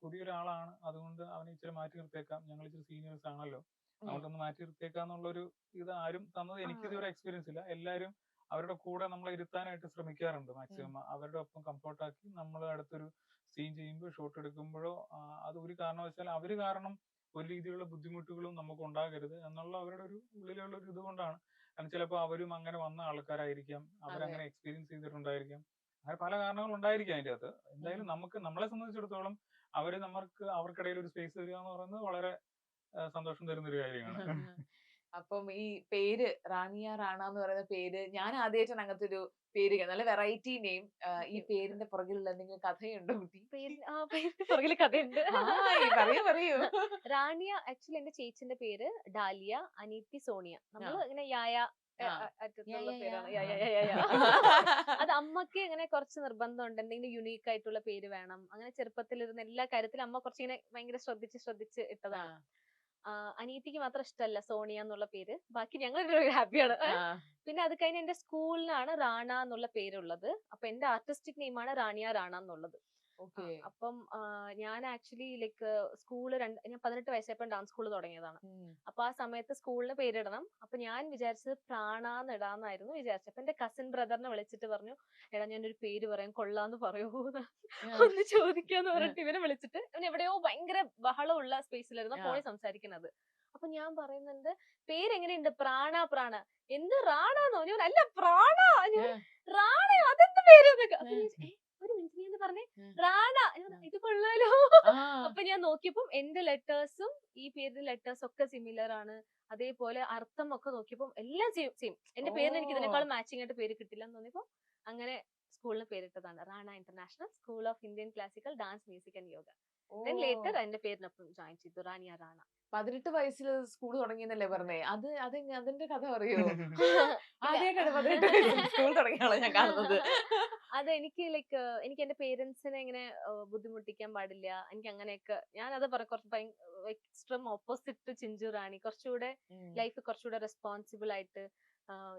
പുതിയൊരാളാണ് അതുകൊണ്ട് അവനെ ഇച്ചിരി മാറ്റി നിർത്തേക്കാം, ഞങ്ങൾ ഇച്ചിരി സീനിയേഴ്സ് ആണല്ലോ അതുകൊണ്ടൊന്ന് മാറ്റി നിർത്തേക്കാന്നുള്ളൊരു ഇത് ആരും തന്നത് എനിക്ക് ഇതുവരെ എക്സ്പീരിയൻസ് ഇല്ല. എല്ലാരും അവരുടെ കൂടെ നമ്മളെ ഇരുത്താനായിട്ട് ശ്രമിക്കാറുണ്ട് മാക്സിമം. അവരുടെ ഒപ്പം കംഫർട്ടാക്കി നമ്മൾ അടുത്തൊരു സീൻ ചെയ്യുമ്പോൾ ഷോട്ട് എടുക്കുമ്പോഴോ അത് ഒരു കാരണവശാൽ അവര് കാരണം ഒരു രീതിയിലുള്ള ബുദ്ധിമുട്ടുകളും നമുക്ക് ഉണ്ടാകരുത് എന്നുള്ള അവരുടെ ഒരു ഉള്ളിലുള്ള ഒരു ഇതുകൊണ്ടാണ്. കാരണം ചിലപ്പോൾ അവരും അങ്ങനെ വന്ന ആൾക്കാരായിരിക്കാം, അവരങ്ങനെ എക്സ്പീരിയൻസ് ചെയ്തിട്ടുണ്ടായിരിക്കാം, അങ്ങനെ പല കാരണങ്ങൾ ഉണ്ടായിരിക്കാം അതിന്റെ അകത്ത്. എന്തായാലും നമ്മളെ സംബന്ധിച്ചിടത്തോളം അവർക്കിടയിൽ ഒരു സ്പേസ് തരിക എന്ന് പറയുന്നത് വളരെ സന്തോഷം തരുന്ന ഒരു കാര്യമാണ്. അപ്പം ഈ പേര് റാണിയ റാണ എന്ന് പറയുന്ന പേര് ഞാൻ ആദ്യമായിട്ടാണ് അങ്ങനത്തെ ഒരു പേര് നല്ല വെറൈറ്റി നെയിം. ഈ പേരിന്റെ പുറകിലുള്ള എന്തെങ്കിലും കഥയുണ്ടോ കുട്ടി? പേരിന്റെ പുറകില് കഥയുണ്ട്. പറയൂ. റാണിയ ആക്ച്വലി എന്റെ ചേച്ചിന്റെ പേര് ഡാലിയ, അനീത്തി സോണിയ. നമ്മള് ഇങ്ങനെ യായ അറ്റത്തുള്ള പേരാണ്. അത് അമ്മക്ക് ഇങ്ങനെ കുറച്ച് നിർബന്ധമുണ്ട്, എന്തെങ്കിലും യുണീക്ക് ആയിട്ടുള്ള പേര് വേണം. അങ്ങനെ ചെറുപ്പത്തിലിരുന്ന് എല്ലാ കാര്യത്തിലും അമ്മ കുറച്ചിങ്ങനെ ഭയങ്കര ശ്രദ്ധിച്ച് ഇട്ടതാണ്. അനീതിക്ക് മാത്രം ഇഷ്ടമല്ല സോണിയ എന്നുള്ള പേര്, ബാക്കി ഞങ്ങൾ ഹാപ്പിയാണ്. പിന്നെ അത് കഴിഞ്ഞ് എന്റെ സ്കൂളിലാണ് റാണ എന്നുള്ള പേരുള്ളത്. അപ്പൊ എന്റെ ആർട്ടിസ്റ്റിക് നെയിമാണ് റാണിയ റാണ എന്നുള്ളത്. അപ്പം ഞാൻ ആക്ച്വലി ലൈക്ക് സ്കൂള് ഞാൻ 18 വയസ്സായപ്പോൾ ഡാൻസ് സ്കൂൾ തുടങ്ങിയതാണ്. അപ്പൊ ആ സമയത്ത് സ്കൂളിന് പേരിടണം. അപ്പൊ ഞാൻ വിചാരിച്ചത് പ്രാണ എന്നിടാന്നായിരുന്നു വിചാരിച്ചത്. അപ്പൊ എന്റെ കസിൻ ബ്രദറിനെ വിളിച്ചിട്ട് പറഞ്ഞു, എടാ ഞാനൊരു പേര് പറയാൻ കൊള്ളാന്ന് പറയൂ ഒന്ന് ചോദിക്കാന്ന് പറഞ്ഞിട്ട് ഇവനെ വിളിച്ചിട്ട്, ഇവൻ എവിടെയോ ഭയങ്കര ബഹളമുള്ള സ്പേസിലായിരുന്നു ഫോണിൽ സംസാരിക്കുന്നത്. അപ്പൊ ഞാൻ പറയുന്നുണ്ട്, പേരെങ്ങനെയുണ്ട്? പ്രാണ എന്ത് റാണാന്നോ? ഞാൻ അല്ല പ്രാണ, റാണയോ അതെന്ത് പേര്? ഒരു മിനിറ്റ് നീ എന്ന് പറഞ്ഞേ, റാണ, ഇത് കൊള്ളാലോ. അപ്പൊ ഞാൻ നോക്കിയപ്പം എന്റെ ലെറ്റേഴ്സും ഈ പേരിന്റെ ലെറ്റേഴ്സ് ഒക്കെ സിമിലർ ആണ്. അതേപോലെ അർത്ഥം ഒക്കെ നോക്കിയപ്പം എല്ലാം സെയിം. എന്റെ പേരിന് എനിക്ക് ഇതിനേക്കാളും മാച്ചിങ് ആയിട്ട് പേര് കിട്ടില്ല എന്ന് തോന്നിയപ്പോ അങ്ങനെ സ്കൂളിന് പേരിട്ടതാണ് Rana international school of Indian classical dance music and yoga. Then later എന്റെ പേരിനൊപ്പം ജോയിൻ ചെയ്തു, റാണിയ റാണ. 18 വയസ്സിൽ സ്കൂൾ തുടങ്ങിയെന്നല്ലേ പറഞ്ഞേ? അതിന്റെ കഥ പറയോ? ആദ്യമായിട്ടാണ് 18 വയസ്സിൽ സ്കൂൾ തുടങ്ങിയാളോ ഞാൻ കാണുന്നത്. അത് എനിക്ക് ലൈക്ക് എനിക്ക് എന്റെ പേരൻസിനെ ഇങ്ങനെ ബുദ്ധിമുട്ടിക്കാൻ പാടില്ല, എനിക്ക് അങ്ങനെയൊക്കെ ഞാൻ അത് കുറച്ച് എക്സ്ട്രീം ഓപ്പോസിറ്റ് ചിഞ്ചു റാണി. കുറച്ചുകൂടെ ലൈഫ് കുറച്ചുകൂടെ റെസ്പോൺസിബിൾ ആയിട്ട്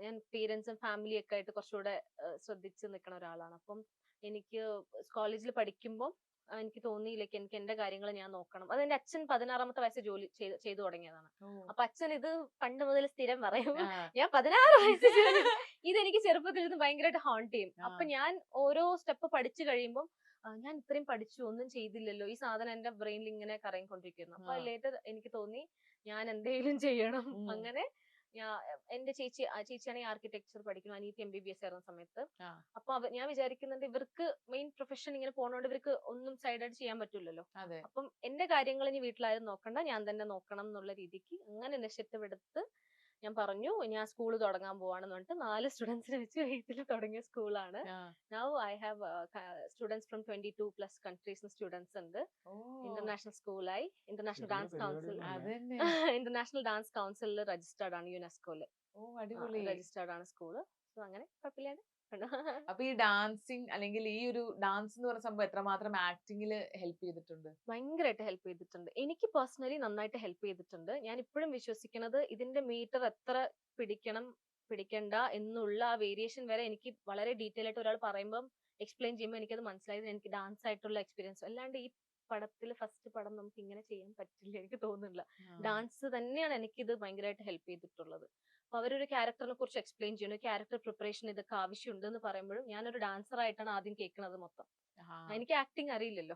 ഞാൻ പേരൻസും ഫാമിലി ഒക്കെ ആയിട്ട് കുറച്ചുകൂടെ ശ്രദ്ധിച്ച് നിൽക്കുന്ന ഒരാളാണ്. അപ്പം എനിക്ക് കോളേജിൽ പഠിക്കുമ്പോൾ എനിക്ക് തോന്നി ലൈക്ക് എനിക്ക് എന്റെ കാര്യങ്ങൾ ഞാൻ നോക്കണം. അത് എന്റെ അച്ഛൻ 16-ാമത്തെ വയസ്സ് ജോലി ചെയ്തു തുടങ്ങിയതാണ്. അപ്പൊ അച്ഛൻ ഇത് പണ്ട് മുതൽ സ്ഥിരം പറയും, ഞാൻ 16 വയസ്സ് ഇതെനിക്ക് ചെറുപ്പത്തിൽ ഇത് ഭയങ്കരമായിട്ട് ഹോണ്ട് ചെയ്യും. അപ്പൊ ഞാൻ ഓരോ സ്റ്റെപ്പ് പഠിച്ചു കഴിയുമ്പോൾ ഞാൻ ഇത്രയും പഠിച്ചു ഒന്നും ചെയ്തില്ലല്ലോ, ഈ സാധനം എന്റെ ബ്രെയിനിൽ ഇങ്ങനെ കറങ്ങിക്കൊണ്ടിരിക്കുന്നു. അപ്പൊ ലേറ്റർ എനിക്ക് തോന്നി ഞാൻ എന്തെങ്കിലും ചെയ്യണം. അങ്ങനെ എന്റെ ചേച്ചിയാണെങ്കിൽ ആർക്കിടെക്ചർ പഠിക്കുന്നു, അനീതി MBBS ആയിരുന്ന സമയത്ത്. അപ്പൊ ഞാൻ വിചാരിക്കുന്നുണ്ട് ഇവർക്ക് മെയിൻ പ്രൊഫഷൻ ഇങ്ങനെ പോണോണ്ട് ഇവർക്ക് ഒന്നും സൈഡായിട്ട് ചെയ്യാൻ പറ്റില്ലല്ലോ. അപ്പം എന്റെ കാര്യങ്ങൾ ഇനി വീട്ടിലാരും നോക്കണ്ട, ഞാൻ തന്നെ നോക്കണം എന്നുള്ള രീതിക്ക് അങ്ങനെ ഇനിഷ്യേറ്റീവ് എടുത്ത് ഞാൻ പറഞ്ഞു ഞാൻ സ്കൂൾ തുടങ്ങാൻ പോവാണെന്ന് പറഞ്ഞിട്ട് 4 സ്റ്റുഡൻസിനെ വെച്ച് വീട്ടിൽ തുടങ്ങിയ സ്കൂളാണ്. Now I have students from 22+ countries students ഉണ്ട്. ഇന്റർനാഷണൽ സ്കൂളായി, ഇന്റർനാഷണൽ ഡാൻസ് കൗൺസിലിൽ രജിസ്റ്റേർഡ് ആണ്, യുനെസ്കോയില് രജിസ്റ്റേർഡ് ആണ് സ്കൂള്. സോ അങ്ങനെ കുഴപ്പമില്ലാണ്ട്. അപ്പൊ ഈ ഡാൻസിങ് അല്ലെങ്കിൽ ഈ ഒരു ഡാൻസ് എന്ന് പറയുന്ന സംഭവം എത്രമാത്രം ആക്ടിങ്ങിൽ ഹെൽപ്പ് ചെയ്തിട്ടുണ്ട്? ഭയങ്കരമായിട്ട് ഹെൽപ്പ് ചെയ്തിട്ടുണ്ട്. എനിക്ക് പേഴ്സണലി നന്നായിട്ട് ഹെൽപ്പ് ചെയ്തിട്ടുണ്ട്. ഞാൻ ഇപ്പോഴും വിശ്വസിക്കുന്നത് ഇതിന്റെ മീറ്റർ എത്ര പിടിക്കണ്ട എന്നുള്ള ആ വേരിയേഷൻ വരെ എനിക്ക് വളരെ ഡീറ്റെയിൽ ആയിട്ട് ഒരാൾ പറയുമ്പോൾ എക്സ്പ്ലെയിൻ ചെയ്യുമ്പോൾ എനിക്കത് മനസ്സിലായത് എനിക്ക് ഡാൻസ് ആയിട്ടുള്ള എക്സ്പീരിയൻസ്. അല്ലാണ്ട് ഈ പടത്തിൽ ഫസ്റ്റ് പടം നമുക്ക് ഇങ്ങനെ ചെയ്യാൻ പറ്റില്ല, എനിക്ക് തോന്നുന്നില്ല. ഡാൻസ് തന്നെയാണ് എനിക്കിത് ഭയങ്കരമായിട്ട് ഹെൽപ്പ് ചെയ്തിട്ടുള്ളത്. അപ്പൊ അവരൊരു ക്യാരക്ടറിനെ കുറിച്ച് എക്സ്പ്ലെയിൻ ചെയ്യുന്നു, ക്യാരക്ടർ പ്രിപ്പറേഷൻ ഇതൊക്കെ ആവശ്യമുണ്ട് എന്ന് പറയുമ്പോഴും ഞാനൊരു ഡാൻസർ ആയിട്ടാണ് ആദ്യം കേൾക്കുന്നത് മൊത്തം. എനിക്ക് ആക്ടിങ് അറിയില്ലല്ലോ,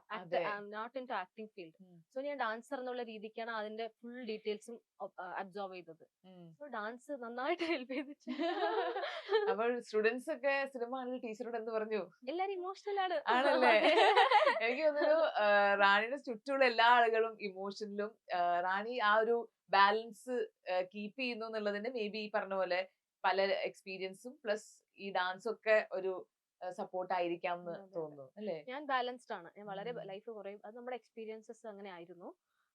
not in to acting field. So ഞാൻ ഡാൻസർ എന്നുള്ള രീതിക്കാണ് അതിന്റെ ഫുൾ ഡീറ്റെയിൽസും അബ്സോർവ് ചെയ്തത്. സോ ഡാൻസ് നന്നായിട്ട് ഹെൽപ്പ് ചെയ്തിട്ടുണ്ട്. അപ്പോൾ സ്റ്റുഡൻസ് ഒക്കെ സിനിമ കണ്ടിട്ട് ടീച്ചറോട് എന്ത് പറഞ്ഞു? എല്ലാരും ഇമോഷണൽ ആണ് ആണല്ലേ? എനിക്ക് തോന്നുന്നു റാണിയുടെ ചുറ്റുമുള്ള എല്ലാ ആളുകളും ഇമോഷനിലും റാണി ആ ഒരു ബാലൻസ് കീപ്പ് ചെയ്യുന്നു എന്നുള്ളതിന് മേ ബി ഈ പറഞ്ഞ പോലെ പല എക്സ്പീരിയൻസും പ്ലസ് ഈ ഡാൻസും ഒക്കെ ഒരു സപ്പോർട്ട് ആയിരിക്കാം എന്ന് തോന്നുന്നു അല്ലേ? ഞാൻ ബാലൻസ്ഡ് ആണ്. ഞാൻ വളരെ ലൈഫ് കുറെ അത് നമ്മുടെ എക്സ്പീരിയൻസസ് അങ്ങനെ ആയിരുന്നു.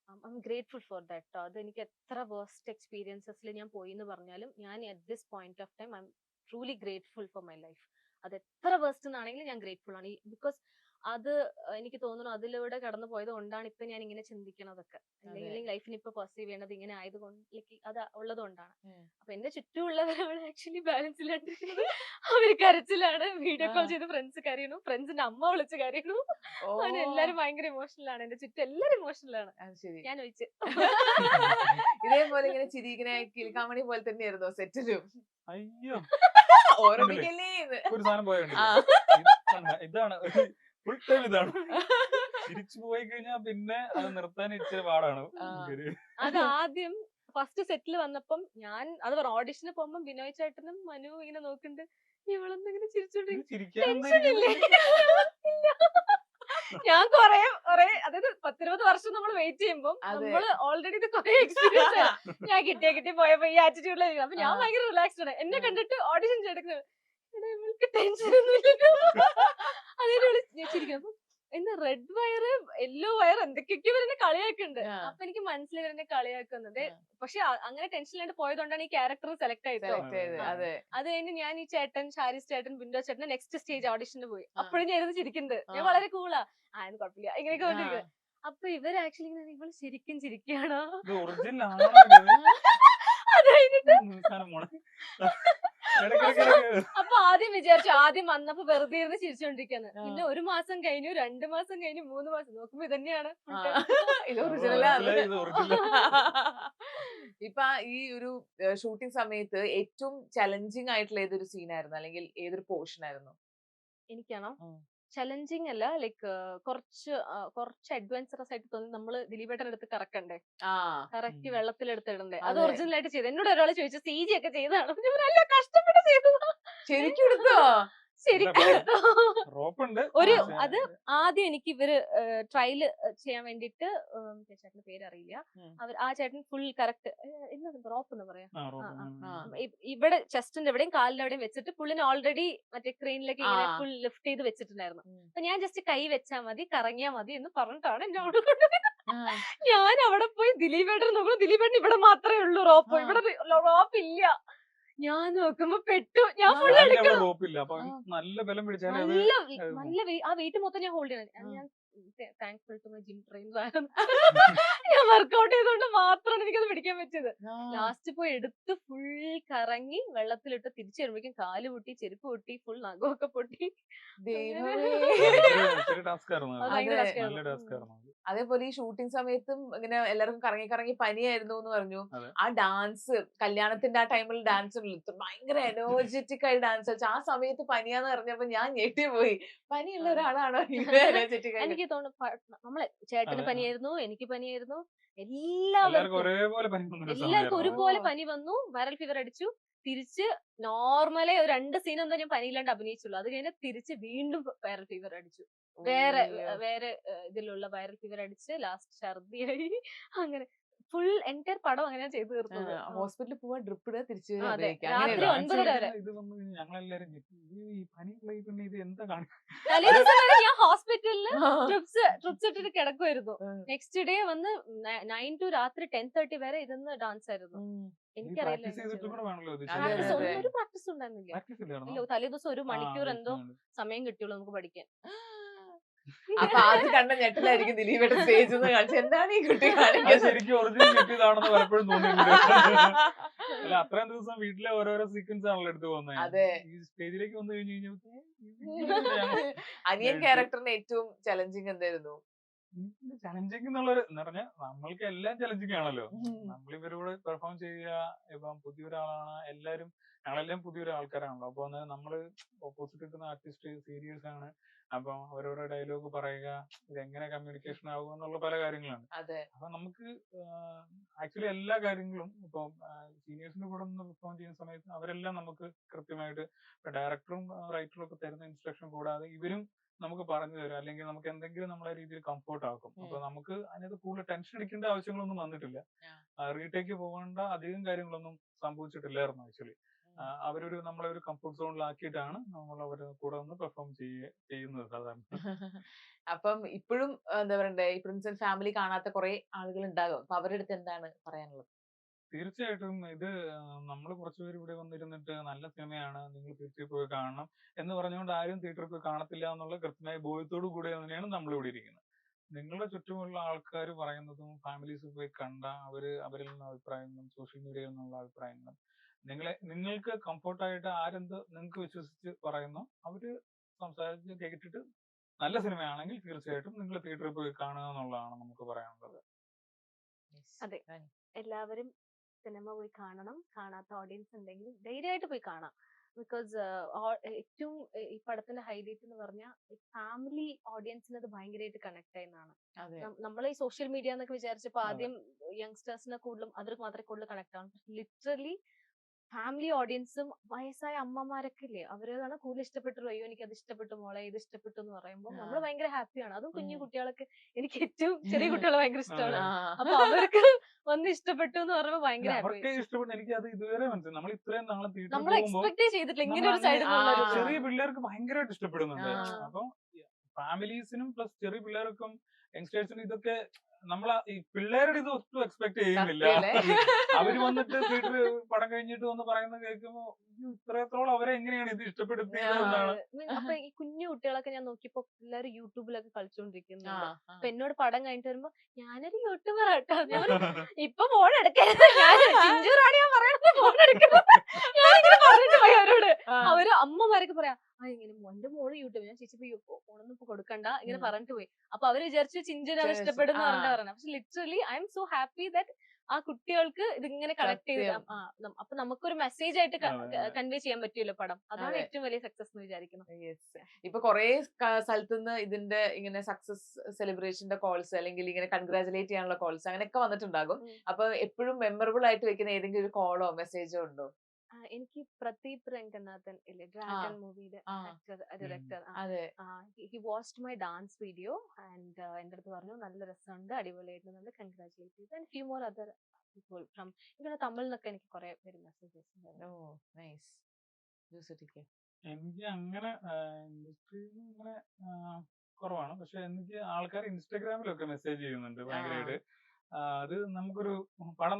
I M grateful for that. അത് എനിക്ക് എത്ര വേസ്റ്റ് എക്സ്പീരിയൻസസിൽ ഞാൻ പോയി എന്ന് പറഞ്ഞാലും ഞാൻ at this point of time I M truly grateful for my life. അത് എത്ര വേസ്റ്റ് എന്നാണെങ്കിലും ഞാൻ ഗ്രേറ്റ്ഫുൾ ആണ്. ബിക്കോസ് അത് എനിക്ക് തോന്നുന്നു അതിലൂടെ കടന്നു പോയത് കൊണ്ടാണ് ഇപ്പൊ ഞാൻ ഇങ്ങനെ ചിന്തിക്കണതൊക്കെ. അല്ലെങ്കിൽ ലൈഫിന് ഇപ്പൊ പെർസീവ് ചെയ്യണത് ഇങ്ങനെ ആയതുകൊണ്ട് അത് ഉള്ളത് കൊണ്ടാണ്. അപ്പൊ എന്റെ ചുറ്റുമുള്ളവരാണ് ആക്ച്വലി ബാലൻസിലാണ്ടിരിക്കുന്നത്. അവര് കരച്ചിലാണ്, വീഡിയോ കോൾ ചെയ്ത് ഫ്രണ്ട്സ് കരയണു, ഫ്രണ്ട്സിന്റെ അമ്മ വിളിച്ച് കരയണു. അങ്ങനെ എല്ലാരും ഭയങ്കര ഇമോഷണൽ ആണ്. എന്റെ ചുറ്റും എല്ലാരും ഇമോഷണൽ ആണ്. ഞാൻ ഒഴിച്ച്. ഇതേപോലെ ഇങ്ങനെ ചിരിക്കണ കിൽക്കാമണി പോലെ തന്നെയായിരുന്നു സെറ്റിലും. അയ്യോ ഓർമ്മിക്കല്ലേ ഒരു സാധനം പോയുണ്ട്. ഇതാണ് ഫുൾ ടൈം ഇതാണ്. തിരിച്ചു പോയി കഴിഞ്ഞാൽ പിന്നെ അത് നിർത്താൻ ഇച്ചിരി പാടാണ്. അത് ആദ്യം ഫസ്റ്റ് സെറ്റിൽ വന്നപ്പം ഞാൻ അത് പറഞ്ഞു ഓഡിഷന് പോകുമ്പോ ബിനോയ് ചേട്ടനും മനു ഇങ്ങനെ നോക്കുന്നുണ്ട്, ഇവളൊന്നും ഇങ്ങനെ ചിരിച്ചോണ്ടിരിക്കും, ടെൻഷനില്ലേ? ഞാൻ കൊറേ അതായത് 10-20 വർഷം നമ്മൾ വെയിറ്റ് ചെയ്യുമ്പോ നമ്മള് ഓൾറെഡി ഇത് കൊറേ എക്സ്പീരിയൻസ് ഞാൻ കിട്ടിയ പോയപ്പോ ഈ ആറ്റിറ്റ്യൂഡിലായിരിക്കും. അപ്പൊ ഞാൻ ഭയങ്കര റിലാക്സ്ഡ് ആണ്. എന്നെ കണ്ടിട്ട് ഓഡിഷൻ ചെയ്തെടുക്കുന്നത് ഇവൾക്ക് ടെൻഷൻ ഒന്നും ഇല്ലല്ലോ. അതേപോലെ ചിരിക്കും. ഇന്ന് റെഡ് വയറ് യെല്ലോ വയർ എന്തൊക്കെയൊക്കെ ഇവരെന്നെ കളിയാക്കുന്നുണ്ട്. അപ്പൊ എനിക്ക് മനസ്സിലായി ഇവരെന്നെ കളിയാക്കുന്നത്. പക്ഷെ അങ്ങനെ ടെൻഷനിലായിട്ട് പോയതുകൊണ്ടാണ് ഈ ക്യാരക്ടർ സെലക്ട് ആയത്. അത് കഴിഞ്ഞ് ഞാൻ ഈ ചേട്ടൻ, ഷാരിസ് ചേട്ടൻ, ബിൻഡോ ചേട്ടൻ നെക്സ്റ്റ് സ്റ്റേജ് ഓഡിഷന് പോയി. അപ്പോഴും ഞാൻ ഇരുന്ന് ചിരിക്കുന്നത്. ഞാൻ വളരെ കൂളാ, ആയെന്ന് കുഴപ്പമില്ല ഇങ്ങനെയൊക്കെ കൊണ്ടിരിക്കുന്നത്. അപ്പൊ ഇവർ ആക്ച്വലി ഇവള് ശരിക്കും ചിരിക്കുകയാണോ? അത് കഴിഞ്ഞിട്ട് അപ്പൊ ആദ്യം വിചാരിച്ചു, ആദ്യം വന്നപ്പോ വെറുതെ ഇരുന്ന് ചിരിച്ചോണ്ടിരിക്കാന്ന്. പിന്നെ 1 മാസം കഴിഞ്ഞു, 2 മാസം കഴിഞ്ഞു, 3 മാസം നോക്കുമ്പോ ഇതന്നെയാണ്. ഇത് ഒറിജിനലാ. ഇപ്പൊ ഈ ഒരു ഷൂട്ടിംഗ് സമയത്ത് ഏറ്റവും ചലഞ്ചിങ് ആയിട്ടുള്ള ഏതൊരു സീനായിരുന്നു, അല്ലെങ്കിൽ ഏതൊരു പോർഷൻ ആയിരുന്നു? എനിക്കാണോ? ചലഞ്ചിങ് അല്ല, ലൈക്ക് കുറച്ച് അഡ്വഞ്ചറസ് ആയിട്ട് തോന്നി. നമ്മള് ദിലീപേട്ടൻ്റെ അടുത്ത് കറക്കണ്ടേ, കറക്കി വെള്ളത്തിലെടുത്തിടണ്ടേ, അത് ഒറിജിനൽ ആയിട്ട് ചെയ്തു. എന്നോട് ഒരാൾ ചോദിച്ചു CG ഒക്കെ ചെയ്താണ്. നല്ല കഷ്ടപ്പെട്ട് ചെയ്തതാ. ശരിക്കും എടുത്തോ? ഒരു അത് ആദ്യം എനിക്ക് ഇവര് ട്രയല് ചെയ്യാൻ വേണ്ടിട്ട്, ചേട്ടന്റെ പേര് അറിയില്ല, ആ ചേട്ടൻ ഫുൾ കറക്റ്റ് റോപ്പ് എന്ന് പറയാ, ഇവിടെ ചെസ്റ്റിന്റെ എവിടെയും കാലിന്റെ എവിടെയും വെച്ചിട്ട് പുള്ളിനെ ഓൾറെഡി മറ്റേ ക്രെയിനിലേക്ക് ഇങ്ങനെ ഫുൾ ലിഫ്റ്റ് ചെയ്ത് വെച്ചിട്ടുണ്ടായിരുന്നു. അപ്പൊ ഞാൻ ജസ്റ്റ് കൈ വെച്ചാൽ മതി, കറങ്ങിയാ മതി എന്ന് പറഞ്ഞിട്ടാണ് എന്നെ അവിടെ കൊണ്ടുപോയത്. ഞാൻ അവിടെ പോയി ദിലീപേട്ടൻ നോക്കുമ്പോ ദിലീപേട്ടൻ ഇവിടെ മാത്രമേ ഉള്ളൂ റോപ്പ്, ഇവിടെ റോപ്പ് ഇല്ല. ഞാൻ നോക്കുമ്പോ പെട്ടു. ഞാൻ ഫുൾ നല്ല ആ വെയിറ്റ് മൊത്തം ഞാൻ ഹോൾഡ് ചെയ്യണം. ഞാൻ thankful to my gym trainer ആയിരുന്നു. ഞാൻ വർക്ക്ഔട്ട് ചെയ്തുകൊണ്ട് മാത്രമാണ് എനിക്കത് പിടിക്കാൻ പറ്റിയത്. ലാസ്റ്റ് പോയി എടുത്ത് ഫുൾ കറങ്ങി വെള്ളത്തിലിട്ട് തിരിച്ചു വരുമ്പോഴേക്കും കാല് പൊട്ടി, ചെരുപ്പ് പൊട്ടി, ഫുൾ നഖമൊക്കെ പൊട്ടി. അതേപോലെ ഈ ഷൂട്ടിംഗ് സമയത്തും ഇങ്ങനെ എല്ലാവർക്കും കറങ്ങി കറങ്ങി പനിയായിരുന്നു എന്ന് പറഞ്ഞു. ആ ഡാൻസ്, കല്യാണത്തിന്റെ ആ ടൈമിൽ ഡാൻസ് ഭയങ്കര എനർജറ്റിക് ആയി ഡാൻസ് കളിച്ചു. ആ സമയത്ത് പനിയാന്ന് പറഞ്ഞപ്പോ ഞാൻ ഞെട്ടിപ്പോയി. പനിയുള്ള ഒരാളാണോ എനർജറ്റിക് ആയി? എനിക്ക് തോന്നുന്നു നമ്മളെ ചേട്ടന് പനിയായിരുന്നു, എനിക്ക് പനിയായിരുന്നു, എല്ലാവർക്കും ഒരുപോലെ പനി വന്നു. വൈറൽ ഫീവർ അടിച്ചു. തിരിച്ച് നോർമലി ഒരു 2 സീൻ ഒന്നും ഞാൻ പനിയില്ലാണ്ട് അഭിനയിച്ചുള്ളൂ. അത് കഴിഞ്ഞ് തിരിച്ച് വീണ്ടും വൈറൽ ഫീവർ അടിച്ചു. വേറെ ഇതിലുള്ള വൈറൽ ഫീവർ അടിച്ച് ലാസ്റ്റ് ഛർദിയായി. അങ്ങനെ ഫുൾ എൻറ്റയർ പടം അങ്ങനെ ചെയ്തു തീർത്തത്. ഹോസ്പിറ്റലിൽ പോവാൻ ഡ്രിപ്പ് ഇടുക, തിരിച്ച് രാത്രി 9:30 വരെ. ഞാൻ ഹോസ്പിറ്റലില് ട്രിപ്സ് ഇട്ടിട്ട് കിടക്കുമായിരുന്നു. നെക്സ്റ്റ് ഡേ വന്ന് 9 to രാത്രി 10:30 വരെ ഇരുന്ന് ഡാൻസ് ആയിരുന്നു. എനിക്കറിയില്ല, ഒരു പ്രാക്ടീസ് ഉണ്ടായിരുന്നില്ല. തലേദിവസം 1 മണിക്കൂർ എന്തോ സമയം കിട്ടിയുള്ളൂ നമുക്ക് പഠിക്കാൻ. അപ്പൊ അത് കണ്ട ഞെട്ടലായിരിക്കും ദിലീപേട്ടൻ സ്റ്റേജിൽ നിന്ന് കളിച്ച് എന്താണ് ഈ കുട്ടി കാണിക്കുന്നത്. ശരിക്കും ഒറിജിനൽ ഞെട്ടിയതാണെന്ന് പലപ്പോഴും തോന്നിയിട്ടുണ്ട്. അല്ല, അത്രയും ദിവസം വീട്ടിലെ ഓരോരോ സീക്വൻസ് ആണല്ലോ എടുത്തു പോകുന്നത്. ഈ സ്റ്റേജിലേക്ക് വന്നു കഴിഞ്ഞു കഴിഞ്ഞാൽ അനിയൻ ക്യാരക്ടറിന് ഏറ്റവും ചലഞ്ചിങ് എന്തായിരുന്നു? ചലഞ്ചിങ് എന്നുള്ളത് എന്ന് പറഞ്ഞാൽ നമ്മൾക്ക് എല്ലാം ചലഞ്ചിങ് ആണല്ലോ. നമ്മൾ ഇവരോട് പെർഫോം ചെയ്യുക, ഇപ്പം പുതിയൊരാളാണ്, ഞങ്ങളെല്ലാം പുതിയൊരു ആൾക്കാരാണല്ലോ. അപ്പൊ നമ്മള് ഓപ്പോസിറ്റ് നിൽക്കുന്ന ആർട്ടിസ്റ്റ് സീരിയസ് ആണ്. അപ്പൊ അവരോട് ഡയലോഗ് പറയുക, ഇതെങ്ങനെ കമ്മ്യൂണിക്കേഷൻ ആവുക എന്നുള്ള പല കാര്യങ്ങളാണ്. അപ്പൊ നമുക്ക് ആക്ച്വലി എല്ലാ കാര്യങ്ങളും ഇപ്പം സീനിയേഴ്സിന്റെ കൂടെ ഒന്ന് പെർഫോം ചെയ്യുന്ന സമയത്ത് അവരെല്ലാം നമുക്ക് കൃത്യമായിട്ട് ഡയറക്ടറും റൈറ്ററും ഒക്കെ തരുന്ന ഇൻസ്ട്രക്ഷൻ കൂടാതെ ഇവരും നമുക്ക് പറഞ്ഞു തരും, അല്ലെങ്കിൽ നമുക്ക് എന്തെങ്കിലും നമ്മളെ രീതിയിൽ കംഫോർട്ട് ആക്കും. അപ്പൊ നമുക്ക് അതിനകത്ത് കൂടുതൽ ടെൻഷൻ അടിക്കേണ്ട ആവശ്യങ്ങളൊന്നും വന്നിട്ടില്ല. റീടേക്ക് പോകേണ്ട അധികം കാര്യങ്ങളൊന്നും സംഭവിച്ചിട്ടില്ലായിരുന്നു. ആക്ച്വലി അവരൊരു നമ്മളെ ഒരു കംഫർട്ട് സോണിലാക്കിയിട്ടാണ് നമ്മൾ അവരുടെ കൂടെ ഒന്ന് പെർഫോം ചെയ്യുന്നത് സാധാരണ. അപ്പം ഇപ്പോഴും എന്താ പറയണ്ടേ, ഈ പ്രിൻസ് ആൻഡ് ഫാമിലി കാണാത്ത കുറെ ആളുകൾ ഉണ്ടാകും. അപ്പൊ അവരുടെ അടുത്ത് എന്താണ് പറയാനുള്ളത്? തീർച്ചയായിട്ടും ഇത് നമ്മൾ കുറച്ചുപേർ ഇവിടെ വന്നിരുന്നിട്ട് നല്ല സിനിമയാണ്, നിങ്ങൾ തിയേറ്ററിൽ പോയി കാണണം എന്ന് പറഞ്ഞുകൊണ്ട് ആരും തിയേറ്ററിൽ പോയി കാണത്തില്ല എന്നുള്ള കൃത്യമായ ബോധ്യത്തോടു കൂടി തന്നെയാണ് നമ്മൾ ഇവിടെ ഇരിക്കുന്നത്. നിങ്ങളുടെ ചുറ്റുമുള്ള ആൾക്കാർ പറയുന്നതും ഫാമിലീസ് പോയി കണ്ട അവരിൽ നിന്നുള്ള അഭിപ്രായങ്ങളും സോഷ്യൽ മീഡിയയിൽ നിന്നുള്ള അഭിപ്രായങ്ങളും നിങ്ങൾക്ക് കംഫർട്ടായിട്ട് ആരെന്ത് നിങ്ങൾക്ക് വിശ്വസിച്ച് പറയുന്നു അവര് സംസാരിച്ച് കേട്ടിട്ട് നല്ല സിനിമയാണെങ്കിൽ തീർച്ചയായിട്ടും നിങ്ങൾ തിയേറ്ററിൽ പോയി കാണുക എന്നുള്ളതാണ് നമുക്ക് പറയാനുള്ളത്. അതെ, എല്ലാവരും സിനിമ പോയി കാണണം. കാണാത്ത ഓഡിയൻസ് ഉണ്ടെങ്കിൽ ധൈര്യമായിട്ട് പോയി കാണാം. ബിക്കോസ് ഏറ്റവും ഈ പടത്തിന്റെ ഹൈലൈറ്റ് എന്ന് പറഞ്ഞാൽ ഫാമിലി ഓഡിയൻസിന് അത് ഭയങ്കരമായിട്ട് കണക്ട് ആയെന്നാണ്. അതെ നമ്മൾ ഈ സോഷ്യൽ മീഡിയ എന്നൊക്കെ വിചാരിച്ചപ്പോ ആദ്യം യങ്സ്റ്റേഴ്സിനെ കൂടുതലും അവർക്ക് മാത്രമേ കൂടുതൽ കണക്ട് ആവും. ലിറ്ററലി ഫാമിലി ഓഡിയൻസും വയസ്സായ അമ്മമാരൊക്കെ ഇല്ലേ, അവരാണ് കൂടുതൽ ഇഷ്ടപ്പെട്ടു. അയ്യോ എനിക്ക് അത് ഇഷ്ടപ്പെട്ടു മോളെ, ഇത് ഇഷ്ടപ്പെട്ടു എന്ന് പറയുമ്പോൾ നമ്മൾ ഭയങ്കര ഹാപ്പിയാണ്. അതും കുഞ്ഞു കുട്ടികളൊക്കെ, എനിക്ക് ഏറ്റവും ചെറിയ കുട്ടികളെ ഭയങ്കര ഇഷ്ടമാണ്. അപ്പൊ അവർക്ക് വന്ന് ഇഷ്ടപ്പെട്ടു എന്ന് പറയുമ്പോൾ ഭയങ്കര ഹാപ്പി. അവർക്ക് ഇഷ്ടപ്പെട്ടു. എനിക്ക് അത് ഇതുവരെ മനസ്സിലായി. നമ്മൾ ഇത്രയും നാളെ തിയേറ്ററിൽ നമ്മൾ പോകുമ്പോൾ എക്സ്പെക്ട് ചെയ്തിട്ടില്ല ഇങ്ങനെ ഒരു സൈഡ് ചെറിയ പിള്ളേർക്ക് ഭയങ്കരമായിട്ട് ഇഷ്ടപ്പെടുന്നുണ്ട്. ആ. അപ്പം ഫാമിലീസിനും പ്ലസ് ചെറിയ പിള്ളേർക്കും യങ്സ്റ്റേഴ്സിനും ഇതൊക്കെ നമ്മളെ ഈ പിള്ളേരുടെ ഇത് ഒട്ടും എക്സ്പെക്ട് ചെയ്യുന്നില്ല. അവര് വന്നിട്ട് തിയേറ്ററിൽ പടം കഴിഞ്ഞിട്ട് വന്ന് പറയുന്നത് കേൾക്കുമ്പോ ഇത്രത്തോളം അവരെ എങ്ങനെയാണ് ഇത് ഇഷ്ടപ്പെടുത്തിയത് എന്നാണ്. അപ്പൊ ഈ കുഞ്ഞു കുട്ടികളൊക്കെ ഞാൻ നോക്കിയപ്പോ എല്ലാവരും യൂട്യൂബിലൊക്കെ കളിച്ചോണ്ടിരിക്കുന്നുണ്ട്. അപ്പൊ എന്നോട് പടം കഴിഞ്ഞിട്ട് വരുമ്പോ ഞാനൊരു യൂട്യൂബർ ആട്ടോ, ഞാൻ ഇപ്പൊ ഫോൺ എടുക്കരുത്, ഞാൻ ചിഞ്ചൂറാണ് ഞാൻ പറയണത്, ഫോൺ എടുക്കരുത്, ഞാനിങ്ങനെ പറഞ്ഞിട്ട് പോയി അവരോട്. അവര് അമ്മമാരൊക്കെ പറയാ ഇങ്ങനെ എന്റെ മോള് യൂട്യൂബ്, ഞാൻ ചേച്ചി ഫോണൊന്നും ഇപ്പൊ കൊടുക്കണ്ട ഇങ്ങനെ പറഞ്ഞിട്ട് പോയി. അപ്പൊ അവര് വിചാരിച്ചു ചിഞ്ചുനെ അവർ ഇഷ്ടപ്പെടുന്ന പറഞ്ഞ. പക്ഷെ literally I M so happy that ആ കുട്ടികൾക്ക് ഇതിങ്ങനെ കണക്ട് ചെയ്ത് അപ്പൊ നമുക്കൊരു മെസ്സേജ് ആയിട്ട് കൺവേ ചെയ്യാൻ പറ്റുമല്ലോ പടം. അതാണ് ഏറ്റവും വലിയ സക്സസ് എന്ന് വിചാരിക്കുന്നു. ഇപ്പൊ കൊറേ സ്ഥലത്തുനിന്ന് ഇതിന്റെ ഇങ്ങനെ സക്സസ് സെലിബ്രേഷന്റെ കോൾസ് അല്ലെങ്കിൽ ഇങ്ങനെ കൺഗ്രാചുലേറ്റ് ചെയ്യാനുള്ള കോൾസ് അങ്ങനെയൊക്കെ വന്നിട്ടുണ്ടാകും. അപ്പൊ എപ്പോഴും മെമ്മറബിൾ ആയിട്ട് വെക്കുന്ന ഏതെങ്കിലും ഒരു കോളോ മെസ്സേജോ ഉണ്ടോ? എനിക്ക് പ്രദീപ് രംഗനാഥൻ ഇല്ലേ, ഡ്രാഗൺ മൂവിയിലെ actor director, he watched my dance video and എന്റെ അടുത്ത് പറഞ്ഞു നല്ല രസമുണ്ട്, അടിപൊളിയായിരുന്നു, നമ്മൾ കൺഗ്രാചുലേറ്റ് ചെയ്തു. And few more other people from ഇവിടെ തമിഴിലൊക്കെ എനിക്ക് കുറെ പേര് മെസ്സേജസ്. എനിക്ക് അങ്ങനെ ഇൻഡസ്ട്രിയിൽ അങ്ങനെ കുറവാണ്. പക്ഷെ എനിക്ക് ആൾക്കാർ ഇൻസ്റ്റാഗ്രാമിലൊക്കെ മെസ്സേജ് ചെയ്യുന്നുണ്ട് ഭയങ്കരമായിട്ട്. അത് നമുക്കൊരു പടം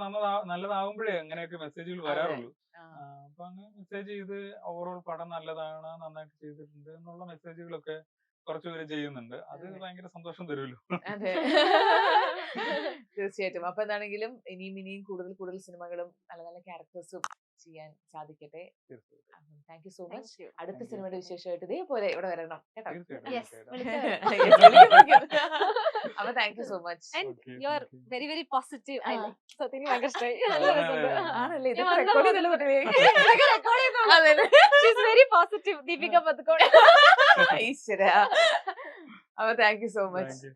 നല്ലതാവുമ്പോഴേ അങ്ങനെയൊക്കെ മെസ്സേജുകൾ വരാറുള്ളൂ. അപ്പൊ അങ്ങനെ മെസ്സേജ് ചെയ്ത് ഓവറോൾ പടം നല്ലതാണ്, നന്നായിട്ട് ചെയ്തിട്ടുണ്ട് എന്നുള്ള മെസ്സേജുകളൊക്കെ കുറച്ചുപേര് ചെയ്യുന്നുണ്ട്. അത് ഭയങ്കര സന്തോഷം തരുമല്ലോ. അതെ തീർച്ചയായിട്ടും. അപ്പൊ എന്താണെങ്കിലും ഇനിയും കൂടുതൽ സിനിമകളും നല്ല നല്ല ക്യാരക്ടേഴ്സും ചെയ്യാൻ സാധിക്കട്ടെ. Thank you so much. അടുത്ത സിനിമയുടെ വിശേഷമായിട്ട് ഇതേപോലെ ഇവിടെ വരണം കേട്ടോ. അപ്പൊ thank you so much. You are very very positive. സത്യത്തിന് ഭയങ്കര ഇഷ്ടമായി. ആണല്ലേ, വെരി പോസിറ്റീവ് ദീപിക പതുക്കോട്. ഈശ്വര. അപ്പൊ താങ്ക് യു സോ മച്ച്.